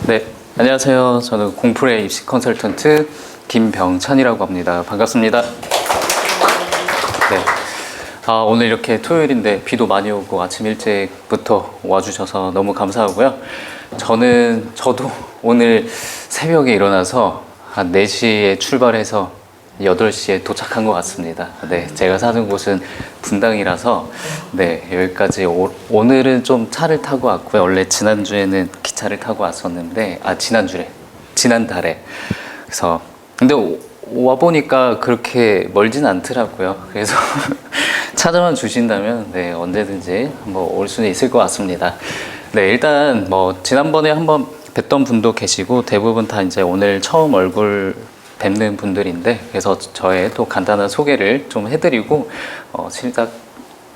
네, 안녕하세요. 저는 공풀의 입시 컨설턴트 김병찬이라고 합니다. 반갑습니다. 네, 오늘 이렇게 토요일인데 비도 많이 오고 아침 일찍부터 와주셔서 너무 감사하고요. 저도 오늘 새벽에 일어나서 한 4시에 출발해서 8시에 도착한 것 같습니다. 네, 제가 사는 곳은 분당이라서 네, 여기까지 오늘은 좀 차를 타고 왔고요. 원래 지난주에는 기차를 타고 왔었는데 지난달에 그래서 근데 와보니까 그렇게 멀진 않더라고요. 그래서 찾아만 주신다면 네, 언제든지 한번 올 수는 있을 것 같습니다. 네, 일단 뭐 지난번에 한번 뵀던 분도 계시고 대부분 다 이제 오늘 처음 얼굴 뵙는 분들인데, 그래서 저의 또 간단한 소개를 좀 해드리고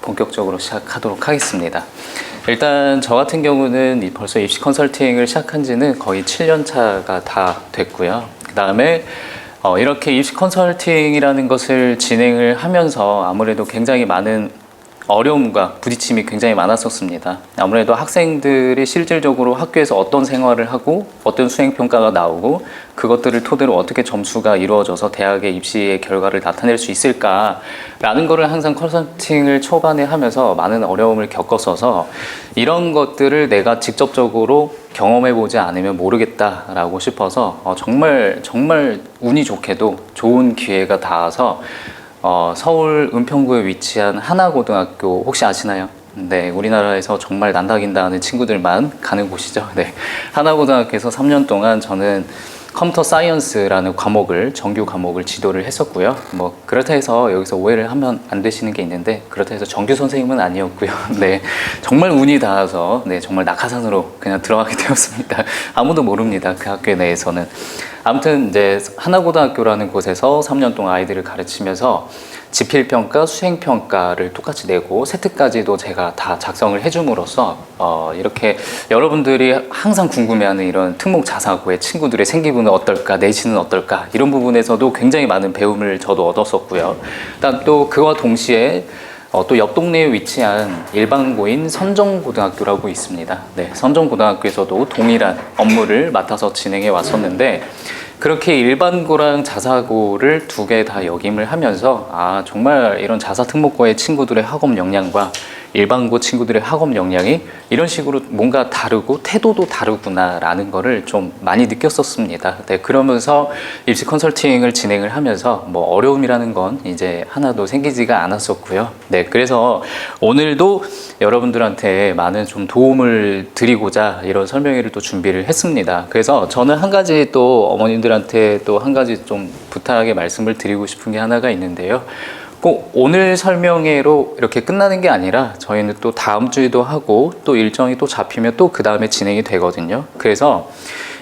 본격적으로 시작하도록 하겠습니다. 일단 저 같은 경우는 벌써 입시 컨설팅을 시작한 지는 거의 7년 차가 다 됐고요. 그 다음에 이렇게 입시 컨설팅이라는 것을 진행을 하면서 아무래도 굉장히 많은 어려움과 부딪힘이 굉장히 많았었습니다. 아무래도 학생들이 실질적으로 학교에서 어떤 생활을 하고 어떤 수행평가가 나오고 그것들을 토대로 어떻게 점수가 이루어져서 대학의 입시의 결과를 나타낼 수 있을까라는 거를 항상 컨설팅을 초반에 하면서 많은 어려움을 겪었어서 이런 것들을 내가 직접적으로 경험해보지 않으면 모르겠다라고 싶어서 정말 운이 좋게도 좋은 기회가 닿아서 서울 은평구에 위치한 하나고등학교 혹시 아시나요? 네, 우리나라에서 정말 난다긴다 하는 친구들만 가는 곳이죠. 네, 하나고등학교에서 3년 동안 저는 컴퓨터 사이언스라는 정규 과목을 지도를 했었고요. 뭐 그렇다 해서 여기서 오해를 하면 안 되시는 게 있는데, 그렇다 해서 정규 선생님은 아니었고요. 네, 정말 운이 닿아서 네, 정말 낙하산으로 그냥 들어가게 되었습니다. 아무도 모릅니다, 그 학교 내에서는. 아무튼 이제 하나고등학교라는 곳에서 3년 동안 아이들을 가르치면서 지필평가, 수행평가를 똑같이 내고 세트까지도 제가 다 작성을 해줌으로써 이렇게 여러분들이 항상 궁금해하는 이런 특목 자사고의 친구들의 생기부는 어떨까, 내신은 어떨까, 이런 부분에서도 굉장히 많은 배움을 저도 얻었었고요. 일단 또 그와 동시에 또 옆 동네에 위치한 일반고인 선정고등학교라고 있습니다. 네, 선정고등학교에서도 동일한 업무를 맡아서 진행해 왔었는데, 그렇게 일반고랑 자사고를 두 개 다 역임을 하면서 정말 이런 자사특목고의 친구들의 학업 역량과 일반고 친구들의 학업 역량이 이런 식으로 뭔가 다르고 태도도 다르구나 라는 거를 좀 많이 느꼈었습니다. 네, 그러면서 입시 컨설팅을 진행을 하면서 뭐 어려움이라는 건 이제 하나도 생기지가 않았었고요. 네, 그래서 오늘도 여러분들한테 많은 좀 도움을 드리고자 이런 설명회를 또 준비를 했습니다. 그래서 저는 한 가지 또 어머님들한테 또 한 가지 좀 부탁의 말씀을 드리고 싶은 게 하나가 있는데요. 꼭 오늘 설명회로 이렇게 끝나는 게 아니라 저희는 또 다음 주에도 하고 또 일정이 또 잡히면 또 그 다음에 진행이 되거든요. 그래서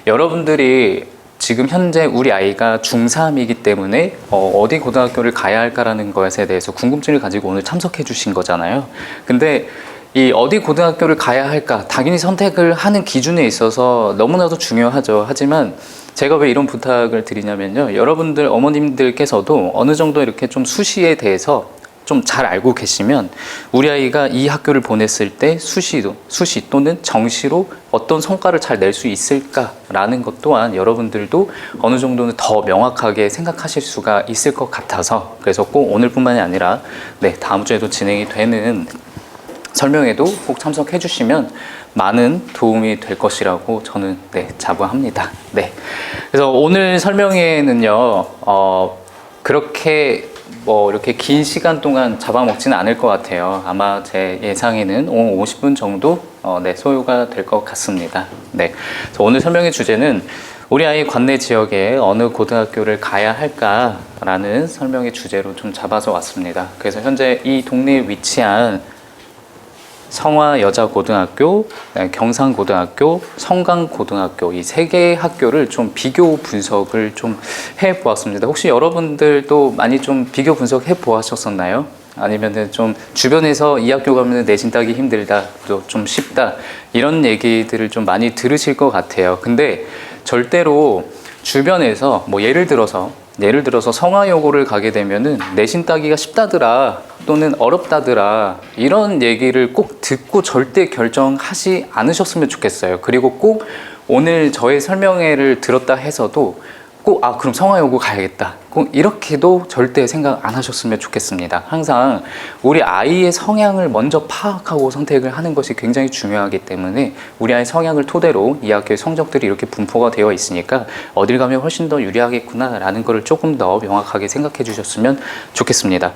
여러분들이 지금 현재 우리 아이가 중3이기 때문에 어디 고등학교를 가야 할까라는 것에 대해서 궁금증을 가지고 오늘 참석해 주신 거잖아요. 근데 이 어디 고등학교를 가야 할까, 당연히 선택을 하는 기준에 있어서 너무나도 중요하죠. 하지만 제가 왜 이런 부탁을 드리냐면요, 여러분들 어머님들께서도 어느 정도 이렇게 좀 수시에 대해서 좀 잘 알고 계시면 우리 아이가 이 학교를 보냈을 때 수시 또는 정시로 어떤 성과를 잘 낼 수 있을까라는 것 또한 여러분들도 어느 정도는 더 명확하게 생각하실 수가 있을 것 같아서, 그래서 꼭 오늘뿐만이 아니라 네, 다음 주에도 진행이 되는 설명에도 꼭 참석해 주시면 많은 도움이 될 것이라고 저는 네, 자부합니다. 네, 그래서 오늘 설명회는요 그렇게 이렇게 긴 시간 동안 잡아먹지는 않을 것 같아요. 아마 제 예상에는 50분 정도 네, 소요가 될 것 같습니다. 네, 그래서 오늘 설명회 주제는 우리 아이 관내 지역에 어느 고등학교를 가야 할까라는 설명의 주제로 좀 잡아서 왔습니다. 그래서 현재 이 동네에 위치한 성화여자고등학교, 경상고등학교, 성강고등학교, 이 세 개의 학교를 좀 비교 분석을 좀 해보았습니다. 혹시 여러분들도 많이 좀 비교 분석해 보았었나요? 아니면은 좀 주변에서 이 학교 가면 내신 따기 힘들다, 또 좀 쉽다, 이런 얘기들을 좀 많이 들으실 것 같아요. 근데 절대로 주변에서 뭐 예를 들어서 성화여고를 가게 되면은 내신 따기가 쉽다더라 또는 어렵다더라 이런 얘기를 꼭 듣고 절대 결정하지 않으셨으면 좋겠어요. 그리고 꼭 오늘 저의 설명회를 들었다 해서도 꼭 그럼 성화여고 가야겠다, 꼭 이렇게도 절대 생각 안 하셨으면 좋겠습니다. 항상 우리 아이의 성향을 먼저 파악하고 선택을 하는 것이 굉장히 중요하기 때문에 우리 아이 성향을 토대로 이 학교의 성적들이 이렇게 분포가 되어 있으니까 어딜 가면 훨씬 더 유리하겠구나 라는 거를 조금 더 명확하게 생각해 주셨으면 좋겠습니다.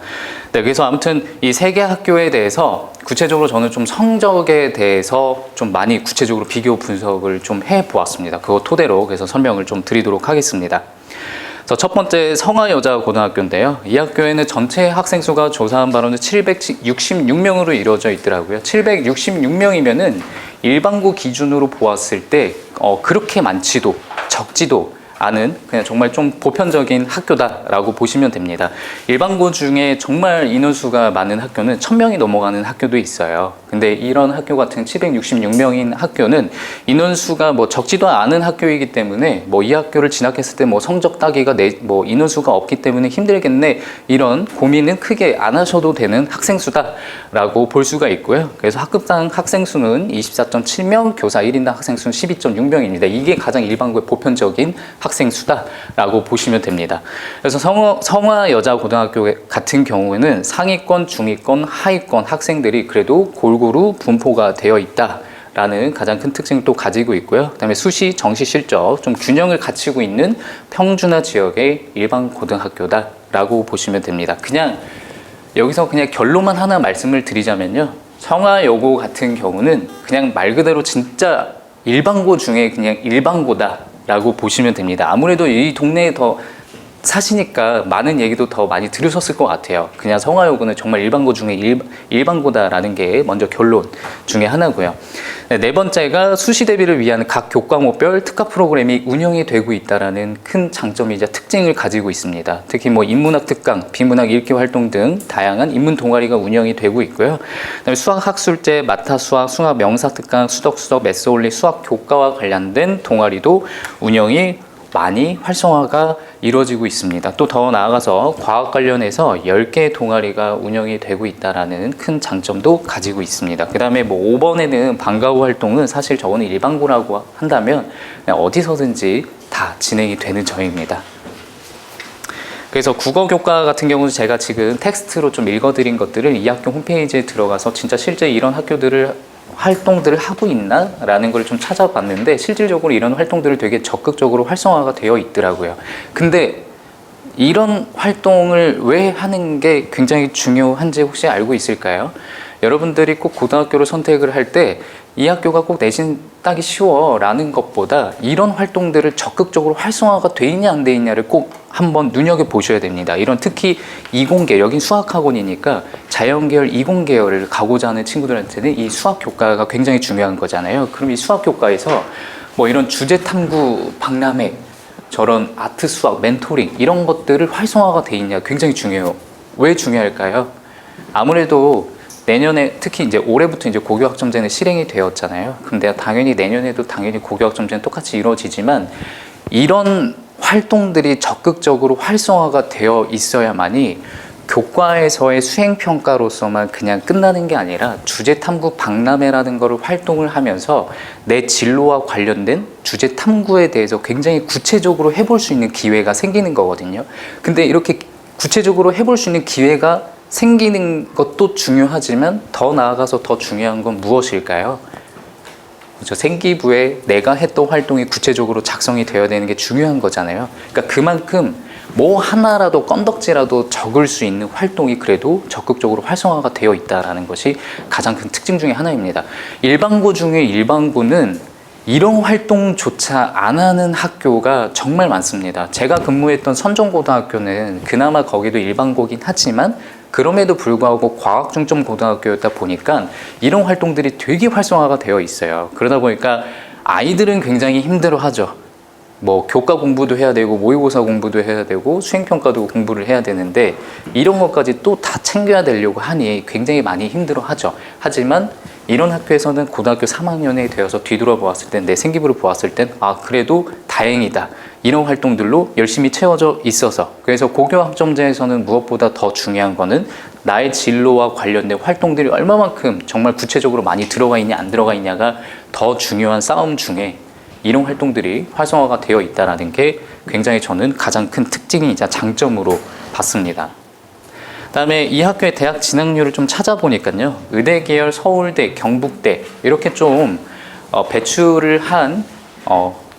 네, 그래서 아무튼 이 세 개 학교에 대해서 구체적으로 저는 좀 성적에 대해서 좀 많이 구체적으로 비교 분석을 좀 해보았습니다. 그거 토대로 그래서 설명을 좀 드리도록 하겠습니다. 그래서 첫 번째 성화여자고등학교인데요. 이 학교에는 전체 학생 수가 조사한 바로는 766명으로 이루어져 있더라고요. 766명이면은 일반고 기준으로 보았을 때 그렇게 많지도 적지도 않은 그냥 정말 좀 보편적인 학교다라고 보시면 됩니다. 일반고 중에 정말 인원수가 많은 학교는 1000명이 넘어가는 학교도 있어요. 근데 이런 학교 같은 766명인 학교는 인원수가 뭐 적지도 않은 학교이기 때문에 뭐 이 학교를 진학했을 때 뭐 성적 따기가 뭐 인원수가 없기 때문에 힘들겠네, 이런 고민은 크게 안 하셔도 되는 학생 수다라고 볼 수가 있고요. 그래서 학급당 학생 수는 24.7명, 교사 1인당 학생 수는 12.6명입니다. 이게 가장 일반고의 보편적인 학생 수다라고 보시면 됩니다. 그래서 성화여자고등학교 같은 경우에는 상위권, 중위권, 하위권 학생들이 그래도 골고루 분포가 되어 있다라는 가장 큰 특징을 또 가지고 있고요. 그다음에 수시, 정시 실적 좀 균형을 갖추고 있는 평준화 지역의 일반 고등학교다라고 보시면 됩니다. 그냥 여기서 그냥 결론만 하나 말씀을 드리자면요. 성화여고 같은 경우는 그냥 말 그대로 진짜 일반고 중에 그냥 일반고다라고 보시면 됩니다. 아무래도 이 동네에 더 사시니까 많은 얘기도 더 많이 들으셨을 것 같아요. 그냥 성화여고는 정말 일반고 중에 일반고다라는 게 먼저 결론 중에 하나고요. 네 번째가 수시 대비를 위한 각 교과목별 특화 프로그램이 운영이 되고 있다는 큰 장점이자 특징을 가지고 있습니다. 특히 뭐 인문학 특강, 비문학 읽기 활동 등 다양한 인문 동아리가 운영이 되고 있고요. 그다음에 수학 학술제, 마타 수학, 수학 명사 특강, 수덕, 메소올리 수학 교과와 관련된 동아리도 운영이 많이 활성화가 이루어지고 있습니다. 또 더 나아가서 과학 관련해서 10개의 동아리가 운영이 되고 있다는 큰 장점도 가지고 있습니다. 그 다음에 뭐 5번에는 방과후 활동은 사실 저거는 일반고라고 한다면 그냥 어디서든지 다 진행이 되는 점입니다. 그래서 국어교과 같은 경우는 제가 지금 텍스트로 좀 읽어드린 것들을 이 학교 홈페이지에 들어가서 진짜 실제 이런 활동들을 하고 있나? 라는 걸 좀 찾아봤는데 실질적으로 이런 활동들을 되게 적극적으로 활성화가 되어 있더라고요. 근데 이런 활동을 왜 하는 게 굉장히 중요한지 혹시 알고 있을까요? 여러분들이 꼭 고등학교를 선택을 할 때 이 학교가 꼭 내신 따기 쉬워 라는 것보다 이런 활동들을 적극적으로 활성화가 돼 있냐 안 돼 있냐를 꼭 한번 눈여겨보셔야 됩니다. 이런 특히 이공계, 여긴 수학학원이니까 자연계열, 이공계열을 가고자 하는 친구들한테는 이 수학교과가 굉장히 중요한 거잖아요. 그럼 이 수학교과에서 뭐 이런 주제탐구 박람회, 저런 아트 수학, 멘토링 이런 것들을 활성화가 돼 있냐 굉장히 중요해요. 왜 중요할까요? 아무래도 내년에 특히 이제 올해부터 이제 고교학점제는 실행이 되었잖아요. 근데 당연히 내년에도 당연히 고교학점제는 똑같이 이루어지지만 이런 활동들이 적극적으로 활성화가 되어 있어야만이 교과에서의 수행평가로서만 그냥 끝나는 게 아니라 주제탐구 박람회라는 거를 활동을 하면서 내 진로와 관련된 주제탐구에 대해서 굉장히 구체적으로 해볼 수 있는 기회가 생기는 거거든요. 근데 이렇게 구체적으로 해볼 수 있는 기회가 생기는 것도 중요하지만 더 나아가서 더 중요한 건 무엇일까요? 그렇죠. 생기부에 내가 했던 활동이 구체적으로 작성이 되어야 되는 게 중요한 거잖아요. 그러니까 그만큼 뭐 하나라도 건덕지라도 적을 수 있는 활동이 그래도 적극적으로 활성화가 되어 있다는 것이 가장 큰 특징 중에 하나입니다. 일반고 중에 일반고는 이런 활동조차 안 하는 학교가 정말 많습니다. 제가 근무했던 선정고등학교는 그나마 거기도 일반고긴 하지만 그럼에도 불구하고 과학 중점 고등학교였다 보니까 이런 활동들이 되게 활성화가 되어 있어요. 그러다 보니까 아이들은 굉장히 힘들어하죠. 뭐 교과 공부도 해야 되고 모의고사 공부도 해야 되고 수행평가도 공부를 해야 되는데 이런 것까지 또 다 챙겨야 되려고 하니 굉장히 많이 힘들어하죠. 하지만 이런 학교에서는 고등학교 3학년에 되어서 뒤돌아보았을 때 내 생기부를 보았을 땐 그래도 다행이다. 이런 활동들로 열심히 채워져 있어서 그래서 고교학점제에서는 무엇보다 더 중요한 거는 나의 진로와 관련된 활동들이 얼마만큼 정말 구체적으로 많이 들어가 있냐 안 들어가 있냐가 더 중요한 싸움 중에 이런 활동들이 활성화가 되어 있다는 게 굉장히 저는 가장 큰 특징이자 장점으로 봤습니다. 그다음에 이 학교의 대학 진학률을 좀 찾아보니까요, 의대 계열 서울대, 경북대 이렇게 좀 배출을 한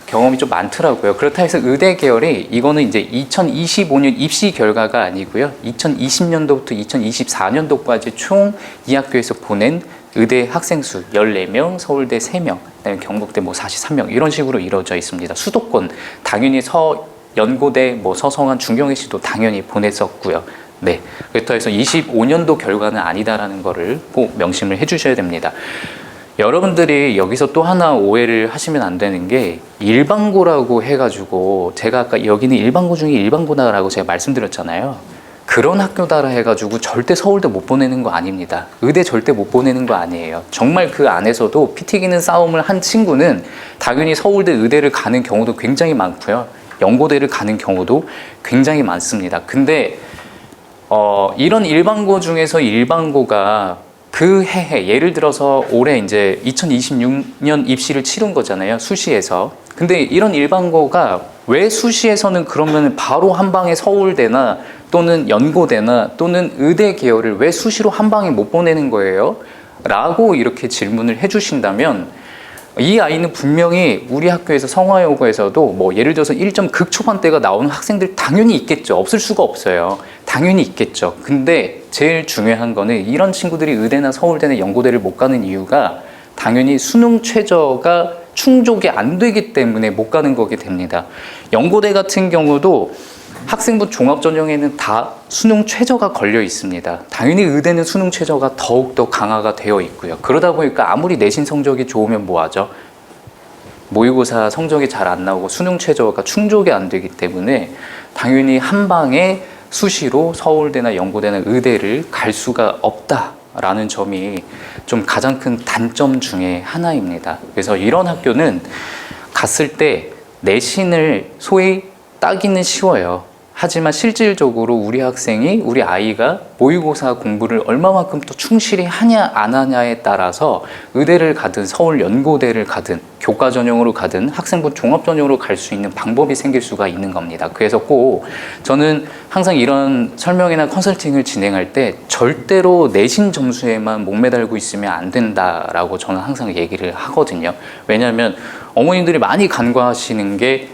경험이 좀 많더라고요. 그렇다 해서 의대 계열이 이거는 이제 2025년 입시 결과가 아니고요, 2020년도부터 2024년도까지 총 이 학교에서 보낸 의대 학생 수 14명, 서울대 3명, 그다음에 경북대 뭐 43명 이런 식으로 이루어져 있습니다. 수도권 당연히 연고대, 뭐 서성한, 중경외시도 당연히 보냈었고요. 네, 그렇다 해서 25년도 결과는 아니다라는 거를 꼭 명심을 해주셔야 됩니다. 여러분들이 여기서 또 하나 오해를 하시면 안 되는 게, 일반고라고 해가지고 제가 아까 여기는 일반고 중에 일반고다라고 제가 말씀드렸잖아요. 그런 학교다라 해가지고 절대 서울대 못 보내는 거 아닙니다. 의대 절대 못 보내는 거 아니에요. 정말 그 안에서도 피 튀기는 싸움을 한 친구는 당연히 서울대, 의대를 가는 경우도 굉장히 많고요, 연고대를 가는 경우도 굉장히 많습니다. 근데 이런 일반고 중에서 일반고가 그 해에, 예를 들어서 올해 이제 2026년 입시를 치른 거잖아요, 수시에서. 근데 이런 일반고가 왜 수시에서는 그러면 바로 한 방에 서울대나 또는 연고대나 또는 의대 계열을 왜 수시로 한 방에 못 보내는 거예요? 라고 이렇게 질문을 해주신다면, 이 아이는 분명히 우리 학교에서 성화여고에서도 뭐 예를 들어서 1점 극초반대가 나오는 학생들 당연히 있겠죠. 없을 수가 없어요. 당연히 있겠죠. 근데 제일 중요한 거는 이런 친구들이 의대나 서울대나 연고대를 못 가는 이유가 당연히 수능 최저가 충족이 안 되기 때문에 못 가는 거게 됩니다. 연고대 같은 경우도 학생부 종합전형에는 다 수능 최저가 걸려 있습니다. 당연히 의대는 수능 최저가 더욱더 강화가 되어 있고요. 그러다 보니까 아무리 내신 성적이 좋으면 뭐하죠? 모의고사 성적이 잘 안 나오고 수능 최저가 충족이 안 되기 때문에 당연히 한 방에 수시로 서울대나 연고대나 의대를 갈 수가 없다라는 점이 좀 가장 큰 단점 중에 하나입니다. 그래서 이런 학교는 갔을 때 내신을 소위 따기는 쉬워요. 하지만 실질적으로 우리 학생이, 우리 아이가 모의고사 공부를 얼마만큼 또 충실히 하냐 안 하냐에 따라서 의대를 가든 서울 연고대를 가든 교과 전형으로 가든 학생부 종합 전형으로 갈 수 있는 방법이 생길 수가 있는 겁니다. 그래서 꼭 저는 항상 이런 설명이나 컨설팅을 진행할 때 절대로 내신 점수에만 목매달고 있으면 안 된다라고 저는 항상 얘기를 하거든요. 왜냐하면 어머님들이 많이 간과하시는 게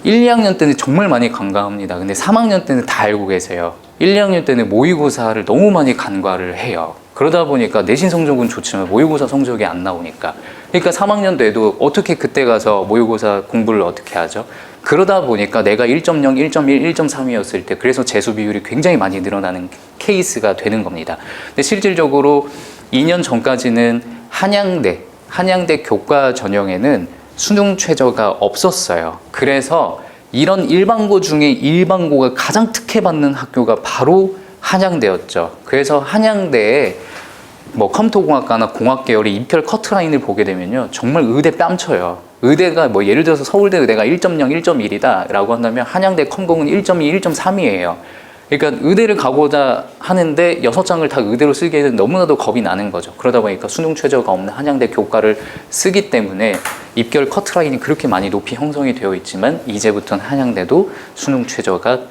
1, 2학년 때는 정말 많이 간과합니다. 근데 3학년 때는 다 알고 계세요. 1, 2학년 때는 모의고사를 너무 많이 간과를 해요. 그러다 보니까 내신 성적은 좋지만 모의고사 성적이 안 나오니까. 그러니까 3학년 때도 어떻게 그때 가서 모의고사 공부를 어떻게 하죠? 그러다 보니까 내가 1.0, 1.1, 1.3이었을 때 그래서 재수 비율이 굉장히 많이 늘어나는 케이스가 되는 겁니다. 근데 실질적으로 2년 전까지는 한양대 교과 전형에는 수능 최저가 없었어요. 그래서 이런 일반고 중에 일반고가 가장 특혜받는 학교가 바로 한양대였죠. 그래서 한양대에 뭐 컴퓨터공학과나 공학 계열의 입결 커트라인을 보게 되면요, 정말 의대 뺨쳐요. 의대가 뭐 예를 들어서 서울대 의대가 1.0, 1.1이다 라고 한다면 한양대 컴공은 1.2, 1.3이에요. 그러니까 의대를 가고자 하는데 6장을 다 의대로 쓰기에는 너무나도 겁이 나는 거죠. 그러다 보니까 수능 최저가 없는 한양대 교과를 쓰기 때문에 입결 커트라인이 그렇게 많이 높이 형성이 되어 있지만 이제부터는 한양대도 수능 최저가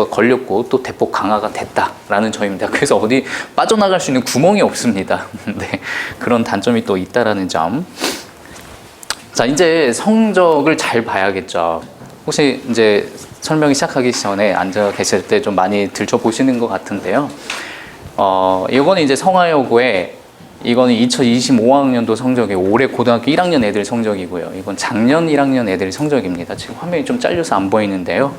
걸렸고 또 대폭 강화가 됐다라는 점입니다. 그래서 어디 빠져나갈 수 있는 구멍이 없습니다. 네, 그런 단점이 또 있다라는 점. 자, 이제 성적을 잘 봐야겠죠. 혹시 이제 설명이 시작하기 전에 앉아 계실 때 좀 많이 들춰보시는 것 같은데요. 이거는 이제 성화여고의, 이거는 2025학년도 성적이 올해 고등학교 1학년 애들 성적이고요. 이건 작년 1학년 애들 성적입니다. 지금 화면이 좀 잘려서 안 보이는데요.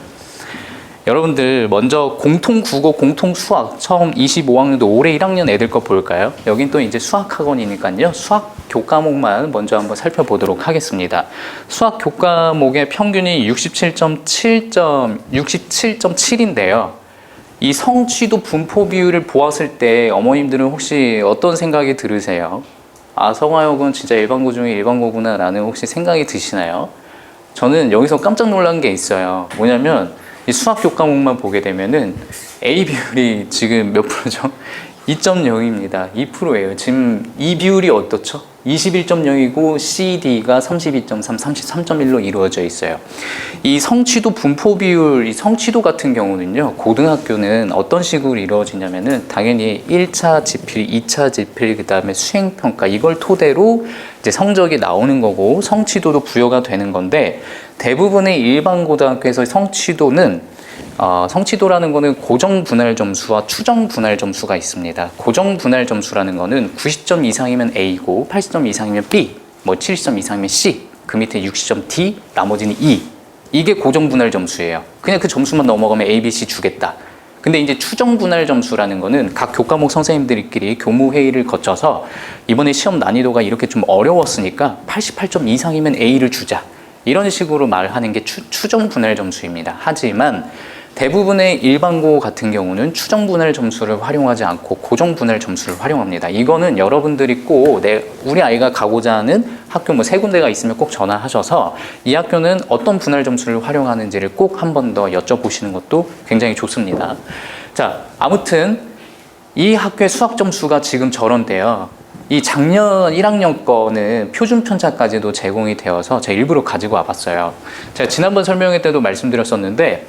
여러분들 먼저 공통 국어, 공통 수학 처음 25학년도 올해 1학년 애들 거 볼까요? 여긴 또 이제 수학학원이니까요. 수학 교과목만 먼저 한번 살펴보도록 하겠습니다. 수학 교과목의 평균이 67.7인데요. 이 성취도 분포 비율을 보았을 때 어머님들은 혹시 어떤 생각이 들으세요? 아, 성화여고는 진짜 일반고 중에 일반고구나 라는 혹시 생각이 드시나요? 저는 여기서 깜짝 놀란 게 있어요. 뭐냐면 이 수학 교과목만 보게 되면은 A 비율이 지금 몇 프로죠? 2.0입니다. 2%예요. 지금 이 비율이 어떻죠? 21.0이고 CD가 32.3, 33.1로 이루어져 있어요. 이 성취도 분포 비율, 이 성취도 같은 경우는요, 고등학교는 어떤 식으로 이루어지냐면은 당연히 1차 지필, 2차 지필, 그 다음에 수행평가, 이걸 토대로 이제 성적이 나오는 거고 성취도도 부여가 되는 건데, 대부분의 일반 고등학교에서 성취도라는 거는 고정 분할 점수와 추정 분할 점수가 있습니다. 고정 분할 점수라는 거는 90점 이상이면 A고 80점 이상이면 B, 뭐 70점 이상이면 C, 그 밑에 60점 D, 나머지는 E. 이게 고정 분할 점수예요. 그냥 그 점수만 넘어가면 A, B, C 주겠다. 근데 이제 추정 분할 점수라는 거는 각 교과목 선생님들끼리 교무 회의를 거쳐서 이번에 시험 난이도가 이렇게 좀 어려웠으니까 88점 이상이면 A를 주자. 이런 식으로 말하는 게 추정 분할 점수입니다. 하지만 대부분의 일반고 같은 경우는 추정 분할 점수를 활용하지 않고 고정 분할 점수를 활용합니다. 이거는 여러분들이 꼭 우리 아이가 가고자 하는 학교 뭐 세 군데가 있으면 꼭 전화하셔서 이 학교는 어떤 분할 점수를 활용하는지를 꼭 한 번 더 여쭤보시는 것도 굉장히 좋습니다. 자, 아무튼 이 학교의 수학 점수가 지금 저런데요. 이 작년 1학년 거는 표준 편차까지도 제공이 되어서 제가 일부러 가지고 와봤어요. 제가 지난번 설명회 때도 말씀드렸었는데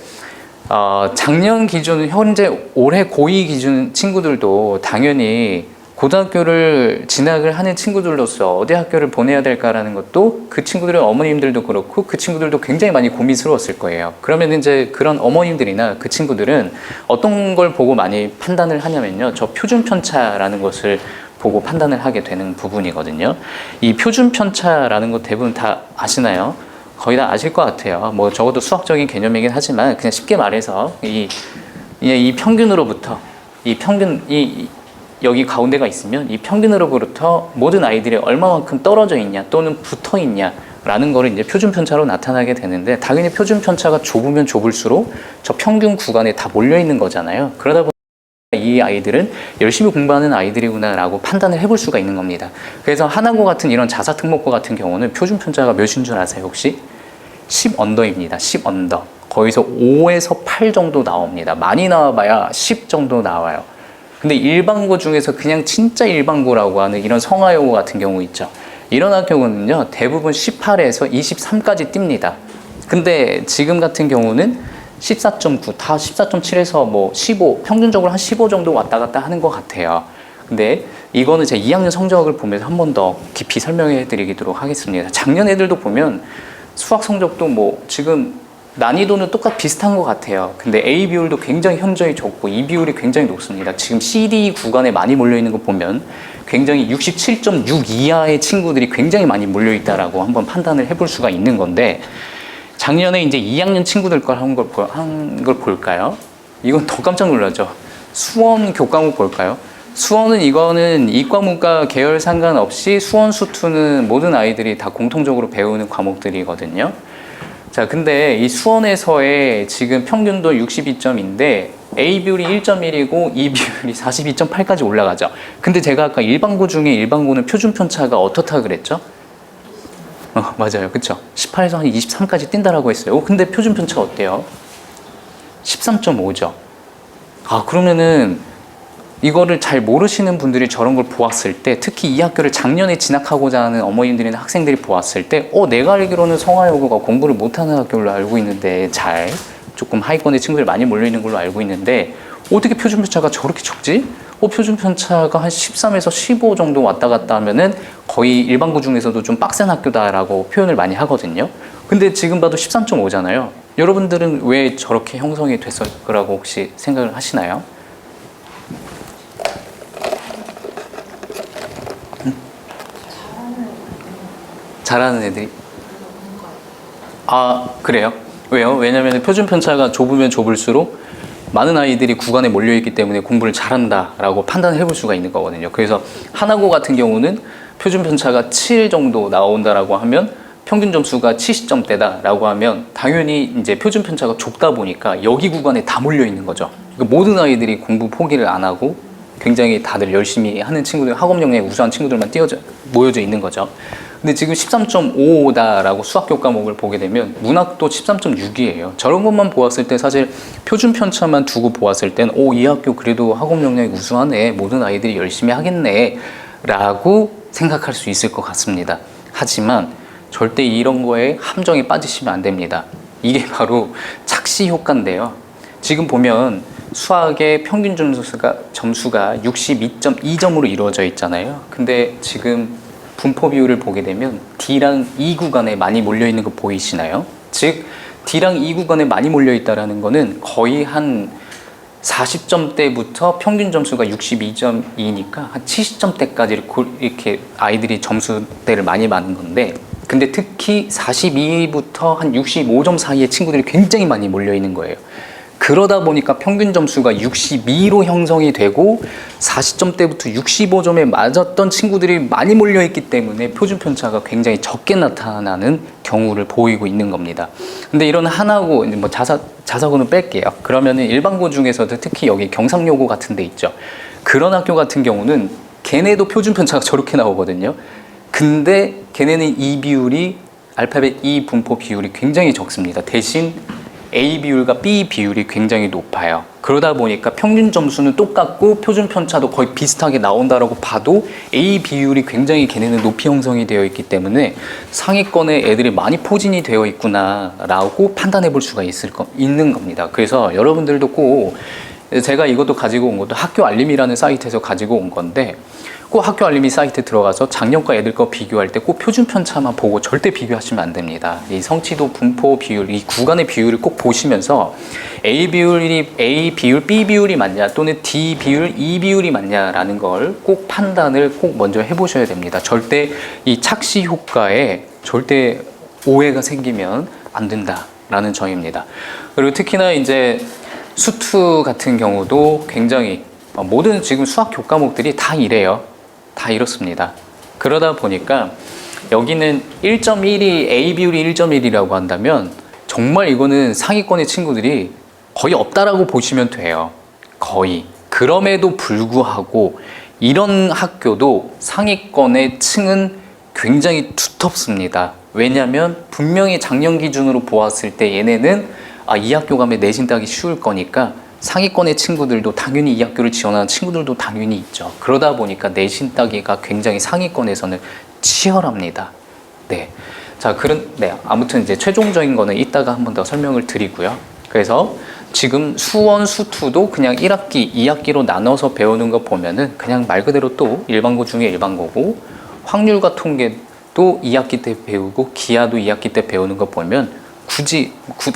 작년 기준, 현재 올해 고2 기준 친구들도 당연히 고등학교를 진학을 하는 친구들로서 어디 학교를 보내야 될까라는 것도 그 친구들의 어머님들도 그렇고 그 친구들도 굉장히 많이 고민스러웠을 거예요. 그러면 이제 그런 어머님들이나 그 친구들은 어떤 걸 보고 많이 판단을 하냐면요. 저 표준 편차라는 것을 보고 판단을 하게 되는 부분이거든요. 이 표준 편차라는 거 대부분 다 아시나요? 거의 다 아실 것 같아요. 뭐 적어도 수학적인 개념이긴 하지만 그냥 쉽게 말해서 이 평균으로부터 여기 가운데가 있으면 이 평균으로부터 모든 아이들이 얼마만큼 떨어져 있냐 또는 붙어 있냐라는 거를 이제 표준 편차로 나타나게 되는데, 당연히 표준 편차가 좁으면 좁을수록 저 평균 구간에 다 몰려 있는 거잖아요. 그러다 보니 이 아이들은 열심히 공부하는 아이들이구나 라고 판단을 해볼 수가 있는 겁니다. 그래서 하나고 같은 이런 자사특목고 같은 경우는 표준 편차가 몇인 줄 아세요 혹시? 10 언더입니다. 10 언더. 거기서 5에서 8 정도 나옵니다. 많이 나와봐야 10 정도 나와요. 근데 일반고 중에서 그냥 진짜 일반고라고 하는 이런 성화여고 같은 경우 있죠. 이런 학교는요 대부분 18에서 23까지 띱니다. 근데 지금 같은 경우는 14.9, 다 14.7에서 뭐 15, 평균적으로 한 15 정도 왔다 갔다 하는 것 같아요. 근데 이거는 제 2학년 성적을 보면서 한 번 더 깊이 설명해 드리도록 하겠습니다. 작년 애들도 보면 수학 성적도 뭐 지금 난이도는 비슷한 것 같아요. 근데 A 비율도 굉장히 현저히 적고 E 비율이 굉장히 높습니다. 지금 CD 구간에 많이 몰려있는 거 보면 굉장히 67.6 이하의 친구들이 굉장히 많이 몰려있다라고 한번 판단을 해볼 수가 있는 건데, 작년에 이제 2학년 친구들 걸 한 걸 볼까요? 이건 더 깜짝 놀라죠. 수원 교과목 볼까요? 수원은 이거는 이과문과 계열 상관없이 수원 수투는 모든 아이들이 다 공통적으로 배우는 과목들이거든요. 자, 근데 이 수원에서의 지금 평균도 62점인데 A 비율이 1.1이고 E 비율이 42.8까지 올라가죠. 근데 제가 아까 일반고 중에 일반고는 표준 편차가 어떻다 그랬죠? 맞아요. 그쵸? 18에서 한 23까지 뛴다라고 했어요. 근데 표준 편차 어때요? 13.5죠. 그러면은 이거를 잘 모르시는 분들이 저런 걸 보았을 때, 특히 이 학교를 작년에 진학하고자 하는 어머님들이나 학생들이 보았을 때 내가 알기로는 성화여고가 공부를 못하는 학교로 알고 있는데, 조금 하위권의 친구들이 많이 몰려있는 걸로 알고 있는데 어떻게 표준 편차가 저렇게 적지? 표준 편차가 한 13에서 15 정도 왔다 갔다 하면은 거의 일반고 중에서도 좀 빡센 학교다라고 표현을 많이 하거든요. 근데 지금 봐도 13.5잖아요. 여러분들은 왜 저렇게 형성이 됐을 거라고 혹시 생각을 하시나요? 잘하는 애들이? 그래요? 왜요? 왜냐면 표준 편차가 좁으면 좁을수록 많은 아이들이 구간에 몰려있기 때문에 공부를 잘한다라고 판단을 해볼 수가 있는 거거든요. 그래서 하나고 같은 경우는 표준 편차가 7 정도 나온다라고 하면 평균 점수가 70점대다라고 하면 당연히 이제 표준 편차가 좁다 보니까 여기 구간에 다 몰려 있는 거죠. 그러니까 모든 아이들이 공부 포기를 안 하고 굉장히 다들 열심히 하는 친구들, 학업 역량이 우수한 친구들만 모여져 있는 거죠. 근데 지금 13.5다라고 수학 교과목을 보게 되면 문학도 13.6이에요. 저런 것만 보았을 때 사실 표준 편차만 두고 보았을 땐 이 학교 그래도 학업 역량이 우수하네, 모든 아이들이 열심히 하겠네 라고 생각할 수 있을 것 같습니다. 하지만 절대 이런 거에 함정에 빠지시면 안 됩니다. 이게 바로 착시 효과인데요. 지금 보면 수학의 평균 점수가 62.2점으로 이루어져 있잖아요. 근데 지금 분포 비율을 보게 되면 D랑 E 구간에 많이 몰려 있는 거 보이시나요? 즉 D랑 E 구간에 많이 몰려 있다는 거는 거의 한 40점대부터 평균 점수가 62.2니까 한 70점대까지 이렇게 아이들이 점수대를 많이 맞는 건데, 근데 특히 42부터 한 65점 사이의 친구들이 굉장히 많이 몰려 있는 거예요. 그러다 보니까 평균 점수가 62로 형성이 되고 40점대부터 65점에 맞았던 친구들이 많이 몰려 있기 때문에 표준 편차가 굉장히 적게 나타나는 경우를 보이고 있는 겁니다. 근데 이런 하나고 뭐 자사고는 뺄게요. 그러면은 일반고 중에서도 특히 여기 경상여고 같은 데 있죠. 그런 학교 같은 경우는 걔네도 표준 편차가 저렇게 나오거든요. 근데 걔네는 E 비율이 알파벳 E 분포 비율이 굉장히 적습니다. 대신 A 비율과 B 비율이 굉장히 높아요. 그러다 보니까 평균 점수는 똑같고 표준 편차도 거의 비슷하게 나온다라고 봐도 A 비율이 굉장히 걔네는 높이 형성이 되어 있기 때문에 상위권에 애들이 많이 포진이 되어 있구나라고 판단해 볼 수가 있는 겁니다. 그래서 여러분들도 꼭, 제가 이것도 가지고 온 것도 학교 알림이라는 사이트에서 가지고 온 건데, 꼭 학교 알림이 사이트에 들어가서 작년과 애들 거 비교할 때 꼭 표준 편차만 보고 절대 비교하시면 안 됩니다. 이 성취도 분포 비율, 이 구간의 비율을 꼭 보시면서 A 비율, B 비율이 맞냐, 또는 D 비율, E 비율이 맞냐라는 걸 꼭 판단을 꼭 먼저 해보셔야 됩니다. 절대 이 착시 효과에 절대 오해가 생기면 안 된다라는 점입니다. 그리고 특히나 이제 수투 같은 경우도 굉장히 모든 지금 수학 교과목들이 다 이래요. 다 이렇습니다. 그러다 보니까 여기는 1.1이 A 비율이 1.1이라고 한다면 정말 이거는 상위권의 친구들이 거의 없다라고 보시면 돼요. 거의. 그럼에도 불구하고 이런 학교도 상위권의 층은 굉장히 두텁습니다. 왜냐하면 분명히 작년 기준으로 보았을 때 얘네는 이 학교 가면 내신 따기 쉬울 거니까 상위권의 친구들도 당연히 이 학교를 지원하는 친구들도 당연히 있죠. 그러다 보니까 내신 따기가 굉장히 상위권에서는 치열합니다. 네. 자, 아무튼 이제 최종적인 거는 이따가 한 번 더 설명을 드리고요. 그래서 지금 수원, 수투도 그냥 1학기, 2학기로 나눠서 배우는 거 보면은 그냥 말 그대로 또 일반고 중에 일반고고, 확률과 통계도 2학기 때 배우고 기하도 2학기 때 배우는 거 보면 굳이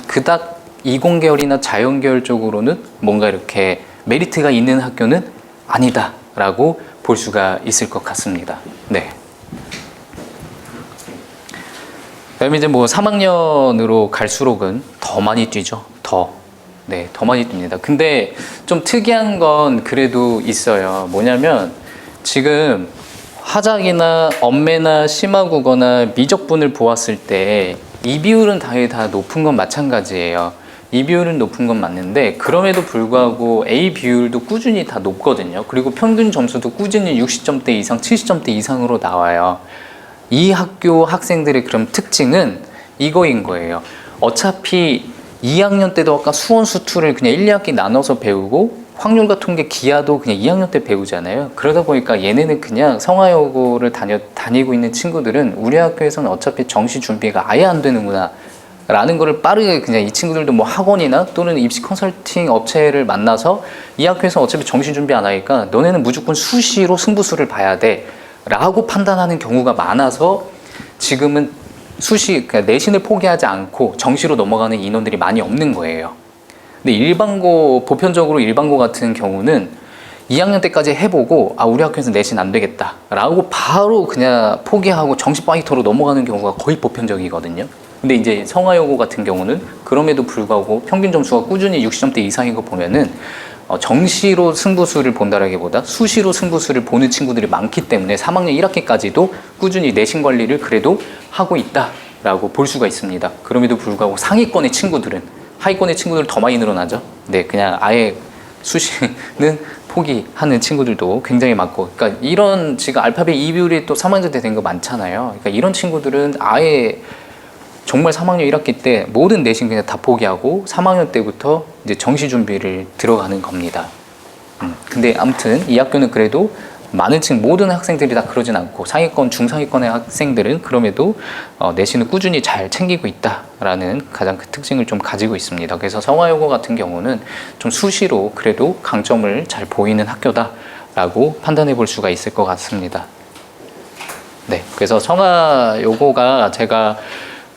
그닥 이공계열이나 자연계열 쪽으로는 뭔가 이렇게 메리트가 있는 학교는 아니다라고 볼 수가 있을 것 같습니다. 네. 그다음에 이제 뭐 3학년으로 갈수록은 더 많이 뛰죠. 더 많이 뜁니다. 근데 좀 특이한 건 그래도 있어요. 뭐냐면 지금 화작이나 엄매나 심화국어나 미적분을 보았을 때 이 비율은 당연히 다 높은 건 마찬가지예요. 이 비율은 높은 건 맞는데 그럼에도 불구하고 A 비율도 꾸준히 다 높거든요. 그리고 평균 점수도 꾸준히 60점대 이상, 70점대 이상으로 나와요. 이 학교 학생들의 그럼 특징은 이거인 거예요. 어차피 2학년 때도 아까 수원, 수투를 그냥 1, 2학기 나눠서 배우고 확률과 통계, 기하도 그냥 2학년 때 배우잖아요. 그러다 보니까 얘네는 그냥 성화여고를 다니고 있는 친구들은 우리 학교에서는 어차피 정시 준비가 아예 안 되는구나 라는 거를 빠르게 그냥 이 친구들도 뭐 학원이나 또는 입시 컨설팅 업체를 만나서 이 학교에서 어차피 정시 준비 안 하니까 너네는 무조건 수시로 승부수를 봐야 돼 라고 판단하는 경우가 많아서 지금은 그러니까 내신을 포기하지 않고 정시로 넘어가는 인원들이 많이 없는 거예요. 근데 보편적으로 일반고 같은 경우는 2학년 때까지 해보고 우리 학교에서 내신 안 되겠다 라고 바로 그냥 포기하고 정시 파이터로 넘어가는 경우가 거의 보편적이거든요. 근데 이제 성화여고 같은 경우는 그럼에도 불구하고 평균 점수가 꾸준히 60점대 이상인 거 보면은 정시로 승부수를 본다라기보다 수시로 승부수를 보는 친구들이 많기 때문에 3학년 1학기까지도 꾸준히 내신 관리를 그래도 하고 있다라고 볼 수가 있습니다. 그럼에도 불구하고 상위권의 친구들은, 하위권의 친구들은 더 많이 늘어나죠. 네, 그냥 아예 수시는 포기하는 친구들도 굉장히 많고, 그러니까 이런 지금 알파벳 E 비율이 또 3학년 때 된 거 많잖아요. 그러니까 이런 친구들은 아예 정말 3학년 1학기 때 모든 내신 그냥 다 포기하고 3학년 때부터 이제 정시 준비를 들어가는 겁니다. 근데 아무튼 이 학교는 그래도 많은 모든 학생들이 다 그러진 않고 상위권, 중상위권의 학생들은 그럼에도 내신을 꾸준히 잘 챙기고 있다라는 가장 큰 특징을 좀 가지고 있습니다. 그래서 성화여고 같은 경우는 좀 수시로 그래도 강점을 잘 보이는 학교다라고 판단해 볼 수가 있을 것 같습니다. 네, 그래서 성화여고가 제가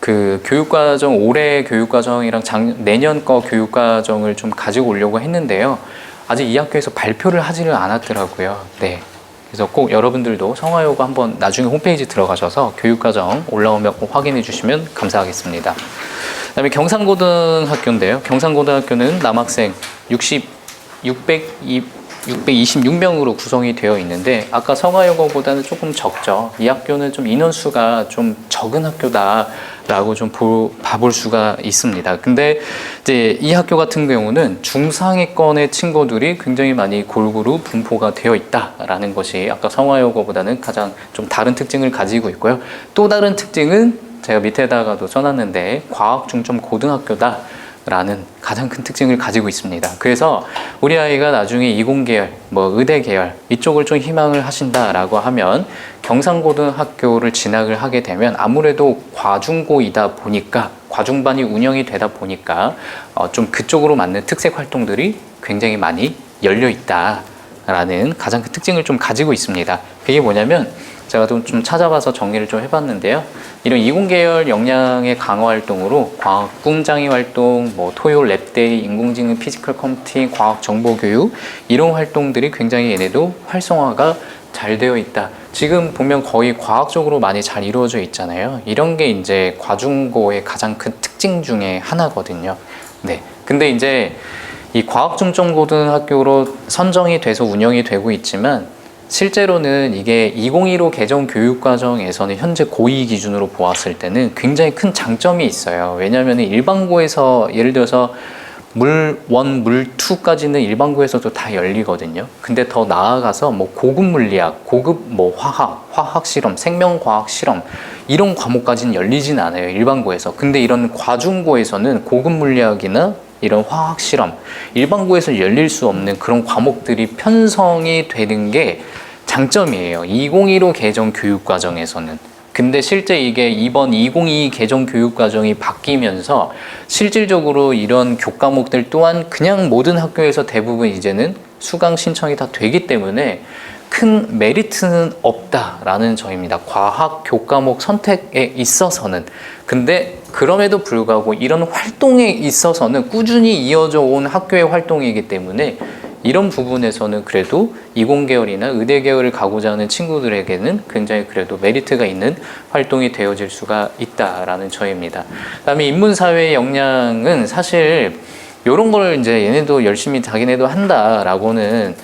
그 교육과정, 올해 교육과정이랑 내년 거 교육과정을 좀 가지고 오려고 했는데요. 아직 이 학교에서 발표를 하지를 않았더라고요. 네. 그래서 꼭 여러분들도 성화여고 한번 나중에 홈페이지 들어가셔서 교육과정 올라오면 꼭 확인해 주시면 감사하겠습니다. 그다음에 경상고등학교인데요. 경상고등학교는 남학생 626명으로 구성이 되어 있는데 아까 성화여고보다는 조금 적죠. 이 학교는 좀 인원수가 좀 적은 학교다라고 좀 봐볼 수가 있습니다. 근데 이제 이 학교 같은 경우는 중상위권의 친구들이 굉장히 많이 골고루 분포가 되어 있다라는 것이 아까 성화여고보다는 가장 좀 다른 특징을 가지고 있고요. 또 다른 특징은 제가 밑에다가도 써놨는데 과학 중점 고등학교다 라는 가장 큰 특징을 가지고 있습니다. 그래서 우리 아이가 나중에 이공계열, 의대 계열 이쪽을 좀 희망을 하신다라고 하면 경상고등학교를 진학을 하게 되면 아무래도 과중고이다 보니까 과중반이 운영이 되다 보니까 좀 그쪽으로 맞는 특색 활동들이 굉장히 많이 열려 있다라는 가장 큰 특징을 좀 가지고 있습니다. 그게 뭐냐면 제가 좀 찾아봐서 정리를 좀 해봤는데요. 이런 이공계열 역량의 강화 활동으로 과학 꿈장이 활동, 토요 랩데이, 인공지능 피지컬 컴퓨팅, 과학 정보 교육 이런 활동들이 굉장히 얘네도 활성화가 잘 되어 있다. 지금 보면 거의 과학적으로 많이 잘 이루어져 있잖아요. 이런 게 이제 과중고의 가장 큰 특징 중에 하나거든요. 네. 근데 이제 이 과학 중점 고등학교로 선정이 돼서 운영이 되고 있지만 실제로는 이게 2015 개정 교육과정에서는 현재 고2 기준으로 보았을 때는 굉장히 큰 장점이 있어요. 왜냐하면 일반고에서 예를 들어서 물 1, 물 2까지는 일반고에서도 다 열리거든요. 근데 더 나아가서 고급 물리학, 고급 화학 실험, 생명과학 실험 이런 과목까지는 열리진 않아요. 일반고에서. 근데 이런 과중고에서는 고급 물리학이나 이런 화학 실험, 일반고에서 열릴 수 없는 그런 과목들이 편성이 되는 게 장점이에요. 2015 개정 교육과정에서는. 근데 실제 이게 이번 2022 개정 교육과정이 바뀌면서 실질적으로 이런 교과목들 또한 그냥 모든 학교에서 대부분 이제는 수강 신청이 다 되기 때문에 큰 메리트는 없다라는 점입니다. 과학 교과목 선택에 있어서는. 근데 그럼에도 불구하고 이런 활동에 있어서는 꾸준히 이어져 온 학교의 활동이기 때문에 이런 부분에서는 그래도 이공계열이나 의대 계열을 가고자 하는 친구들에게는 굉장히 그래도 메리트가 있는 활동이 되어질 수가 있다라는 점입니다. 그다음에 인문사회의 역량은 사실 이런 걸 이제 얘네도 열심히 자기네도 한다라고는